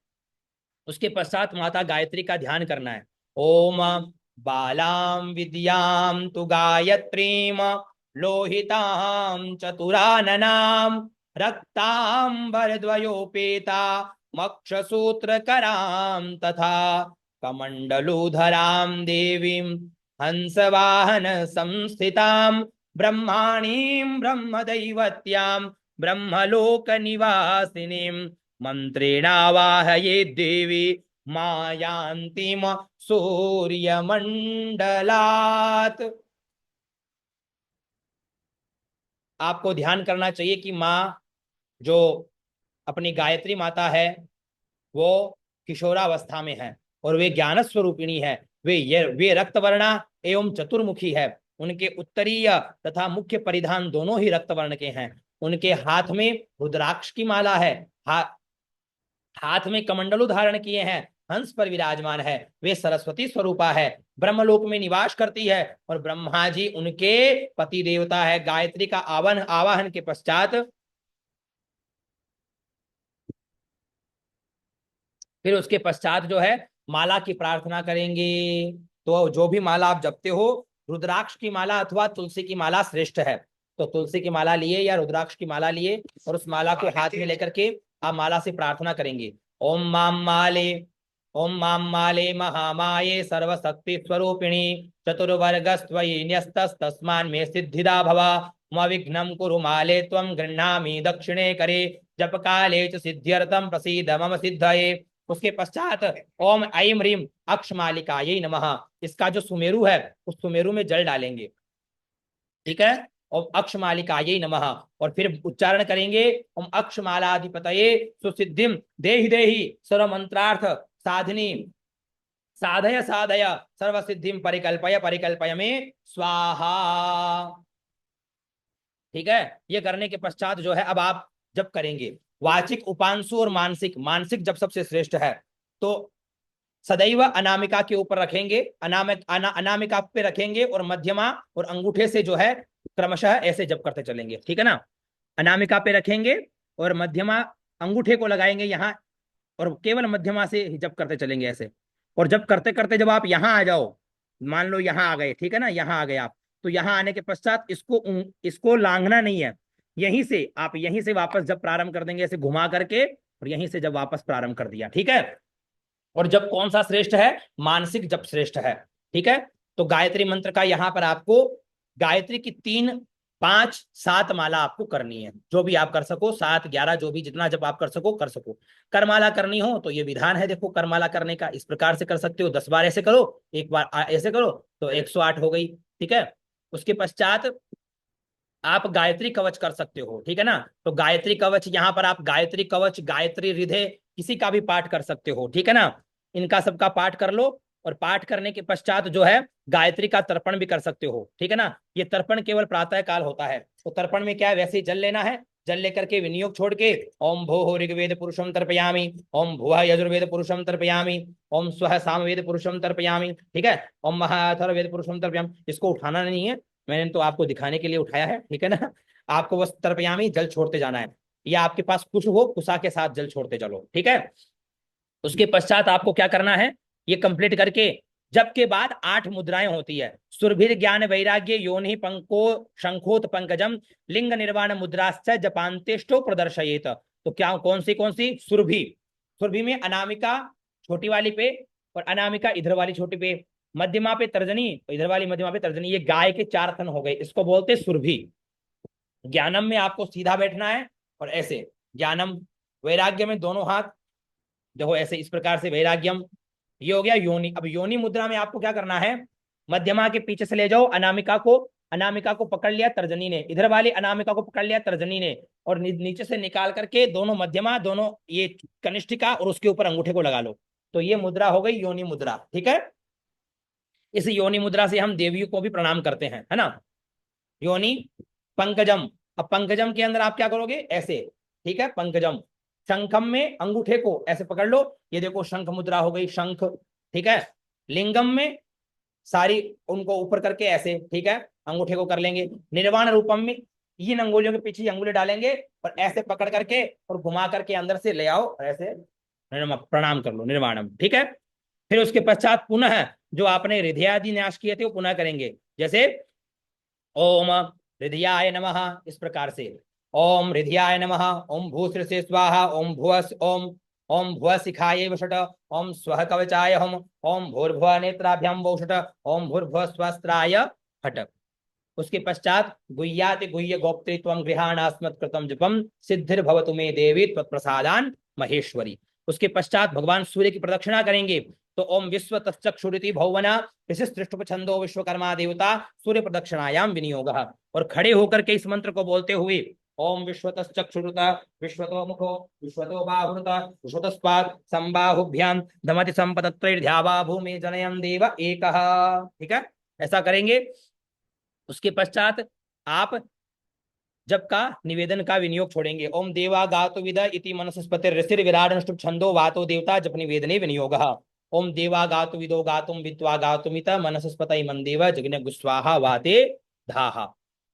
उसके पश्चात माता गायत्री का ध्यान करना है। ओम बालां विद्यां तु गायत्रीम लोहितां चतुराननां रक्तांबरद्वयोपेता मक्षसूत्रकरां तथा कमंडलूधरां देवीं हंसवाहन संस्थितां ब्रह्माणीं ब्रह्मदैवत्यां ब्रह्मलोक निवासिनीं मंत्रेणावाहये देवी मायांतिम सूर्यमंडलात्। आपको ध्यान करना चाहिए कि माँ जो अपनी गायत्री माता है वो किशोरावस्था में है और वे ज्ञान स्वरूपिणी है। वे रक्तवर्णा एवं चतुर्मुखी है। उनके उत्तरीय तथा मुख्य परिधान दोनों ही रक्तवर्ण के हैं। उनके हाथ में रुद्राक्ष की माला है, हाथ में कमंडलू धारण किए हैं, हंस पर विराजमान है। वे सरस्वती स्वरूपा है। ब्रह्मलोक में निवास करती है और ब्रह्मा जी उनके पति देवता है। गायत्री का आवाहन आवाहन के पश्चात फिर उसके पश्चात जो है माला की प्रार्थना करेंगे। तो जो भी माला आप जपते हो, रुद्राक्ष की माला अथवा तुलसी की माला श्रेष्ठ है। तो तुलसी की माला लिए या रुद्राक्ष की माला लिए और उस माला को हाथ में लेकर के आप माला से प्रार्थना करेंगे। ओम माम माले महामाये सर्वशक्ति स्वरूपिणी चतुर्वर्गस्त्वयि न्यस्तस्तस्मान् मे सिद्धिदा भव। विघ्नं कुरु माले त्वं गृह्णामि दक्षिणे करे जप काले च सिद्ध्यर्थम प्रसीद मम सिद्धये। उसके पश्चात ओम ऐं ह्रीं अक्षमालिकायै नमः, इसका जो सुमेरु है उस सुमेरु में जल डालेंगे, ठीक है। ओम अक्षमालिकायै नमः और फिर उच्चारण करेंगे ओम अक्षमालाधिपतये सुसिद्धिम देहि देहि सर्वमंत्रार्थ साधिनी साधय साधय सर्वसिद्धिम परिकल्पय परिकल्पय में स्वाहा। ठीक है। ये करने के पश्चात जो है अब आप जब करेंगे वाचिक उपांशु और मानसिक, मानसिक जब सबसे श्रेष्ठ है तो सदैव अनामिका के ऊपर रखेंगे, अनामिका पे रखेंगे और मध्यमा और अंगूठे से जो है क्रमशः ऐसे जप करते चलेंगे, ठीक है ना। अनामिका पे रखेंगे और मध्यमा अंगूठे को लगाएंगे यहाँ और केवल मध्यमा से जप करते चलेंगे ऐसे। और जब करते करते जब आप यहाँ आ जाओ, मान लो यहाँ आ गए, ठीक है ना, यहाँ आ गए आप, तो यहाँ आने के पश्चात इसको लांघना नहीं है, यहीं से आप यहीं से वापस जब प्रारंभ कर देंगे ऐसे घुमा करके और यहीं से जब वापस प्रारंभ कर दिया, ठीक है। और जब कौन सा श्रेष्ठ है, मानसिक जब श्रेष्ठ है, ठीक है। तो गायत्री मंत्र का यहाँ पर आपको गायत्री की 3, 5, 7 माला आपको करनी है, जो भी आप कर सको, 7, 11 जो भी जितना जब आप कर सको कर सको। करमाला करनी हो तो ये विधान है, देखो करमाला करने का इस प्रकार से कर सकते हो, 10 बार ऐसे करो, एक बार ऐसे करो तो 108 हो गई, ठीक है। उसके पश्चात आप गायत्री कवच कर सकते हो, ठीक है ना। तो गायत्री कवच यहाँ पर आप गायत्री कवच, गायत्री हृदय किसी का भी पाठ कर सकते हो, ठीक है ना। इनका सबका पाठ कर लो और पाठ करने के पश्चात जो है गायत्री का तर्पण भी कर सकते हो, ठीक है ना। ये तर्पण केवल प्रातः काल होता है। तो तर्पण में क्या है, वैसे ही जल लेना है, जल लेकर के विनियोग छोड़ के ओम भो ऋग्वेद पुरुषम तर्पयामी, ओम भुवः यजुर्वेद पुरुषम तर्पयामी, ओम स्वः सामवेद पुरुषम तर्पयामी, ठीक है। ओम महाअथर्ववेद पुरुषम तर्पयामी, इसको उठाना नहीं है, मैंने तो आपको दिखाने के लिए उठाया है, ठीक है ना। आपको बस तर्पयामी जल छोड़ते जाना है, या आपके पास कुश हो कुशा के साथ जल छोड़ते चलो, ठीक है। उसके पश्चात आपको क्या करना है, ये कंप्लीट करके जब के बाद 8 मुद्राएं होती है। सुरभिर ज्ञान वैराग्य योनि पंको शंखोत पंकजम लिंग निर्वाण मुद्राश्च जपांतेष्टो प्रदर्शयेत। तो क्या कौन सी सुरभि, सुरभि में अनामिका छोटी वाली पे और अनामिका इधर वाली छोटी पे, मध्यमा पे तर्जनी, इधर वाली मध्यमा पे तर्जनी, ये गाय के 4 थन हो गए, इसको बोलते सुरभि। ज्ञानम में आपको सीधा बैठना है और ऐसे ज्ञानम, वैराग्य में दोनों हाथ देखो ऐसे, इस प्रकार से वैराग्यम। ये हो गया योनि। अब योनि मुद्रा में आपको क्या करना है, मध्यमा के पीछे से ले जाओ अनामिका को, अनामिका को पकड़ लिया तर्जनी ने, इधर वाली अनामिका को पकड़ लिया तर्जनी ने, और नीचे से निकाल करके दोनों मध्यमा, दोनों ये कनिष्ठिका और उसके ऊपर अंगूठे को लगा लो। तो ये मुद्रा हो गई योनि मुद्रा, ठीक है। इस योनि मुद्रा से हम देवियों को भी प्रणाम करते हैं, है ना। योनि पंकजम, अब पंकजम के अंदर आप क्या करोगे, ऐसे, ठीक है, पंकजम। शंखम में अंगूठे को ऐसे पकड़ लो, ये देखो शंख मुद्रा हो गई, शंख, ठीक है। लिंगम में सारी उनको ऊपर करके ऐसे, ठीक है, अंगूठे को कर लेंगे। निर्वाण रूपम में इन अंगुलियों के पीछे अंगुली डालेंगे और ऐसे पकड़ करके और घुमा करके अंदर से ले आओ और ऐसे प्रणाम कर लो, निर्वाणम, ठीक है। फिर उसके पश्चात पुनः जो आपने हृदयादि न्यास किए थे वो पुनः करेंगे, जैसे ओम हृदयाय नमः, इस प्रकार से ओम हृदयाय नमः, ओम भूश्र से स्वाहा, ओम भुवस ओम ओम भुव शिखाय वषट, ओम स्वः कवचाय हम, ओम भूर्भुव नेत्राभ्याम वौषट, ओम भूर्भुव स्वस्त्राय हट। उसके पश्चात गुह्याति गुह्य गोप्त्रित्वं गृहाणास्मत्कृतं जपम सिद्धिर्भवतु मे देवी त्वत्प्रसादान महेश्वरी। उसके पश्चात भगवान सूर्य की प्रदक्षिणा करेंगे। तो ओम विश्व तक्षुरिति भौवना विशिष्टुप छंदो विश्वकर्मा देवता सूर्य प्रदक्षिणायाम विनियोग। और खड़े होकर के इस मंत्र को बोलते हुए ओम विश्वतश्चक्षुरुत विश्वतो मुखो विश्वतो बाहुरुत विश्वतस्पाद संबाहुभ्याम धमति संपतत्रैर्ध्यावा भूमि जनयन देव एकः, ठीक है, ऐसा करेंगे। उसके पश्चात आप जब का निवेदन का विनियोग छोड़ेंगे। ओम देवा गातो विद इति मनसस्पति ऋषिर विराट अनुष्टुप छंदो वातो देवता जप निवेदने विनियोग। ओम देवा गातु विदो गातुम विद्वा गातुमित मनसस्पतये मंदेव जग्ने गुस्वाहा वाते धाहा।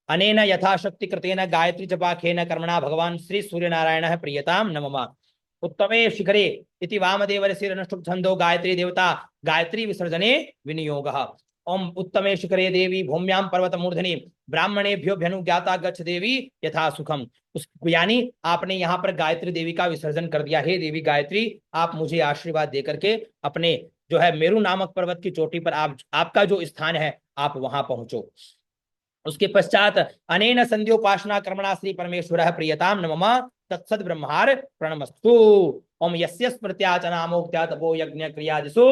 अनेन यथाशक्ति कृतेन गायत्री जपाखेन कर्मणा भगवान श्री सूर्य नारायण प्रियताम नमः। उत्तमे शिखरे इति वामदेव छंदो गायत्री देवता गायत्री विसर्जने विनियोगः। ओम उत्तमे शिखरे देवी भूम्यां पर्वत मूर्धनि ब्राह्मणेभ्यो भ्यनुज्ञाता गच्छ देवी यथा सुखम। उस यानी आपने यहाँ पर गायत्री देवी का विसर्जन कर दिया। हे देवी गायत्री, आप मुझे आशीर्वाद देकर के अपने जो है मेरु नामक पर्वत की चोटी पर आपका जो स्थान है आप वहां पहुंचो। उसके पश्चात अनेन संध्योपासना कर्मणा श्री परमेश्वर प्रियताम नमः तत्सद ब्रह्मार प्रणमस्तु। ओम यस्य स्मृत्या च नामोक्त्या तपो यज्ञ क्रियादिषु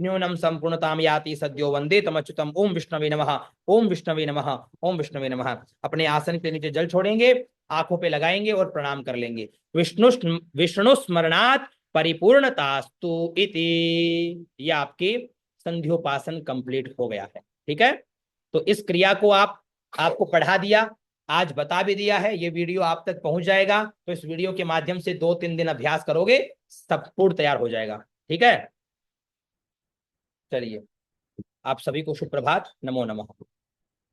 न्यूनम संपूर्णताम याति सद्यो वंदे तमच्युतम। ओम विष्णवे नमः, ओम विष्णवे नमः, ओम विष्णवे नमः। अपने आसन के नीचे जल छोड़ेंगे, आंखों पे लगाएंगे और प्रणाम कर लेंगे। विष्णु स्मरणात् परिपूर्णतास्तु इति। ये आपकी संध्योपासन कंप्लीट हो गया है। ठीक है, तो इस क्रिया को आपको पढ़ा दिया, आज बता भी दिया है। ये वीडियो आप तक पहुंच जाएगा, तो इस वीडियो के माध्यम से 2-3 दिन अभ्यास करोगे, सब पूर्ण तैयार हो जाएगा। ठीक है, चलिए, आप सभी को सुप्रभात, नमो नमः।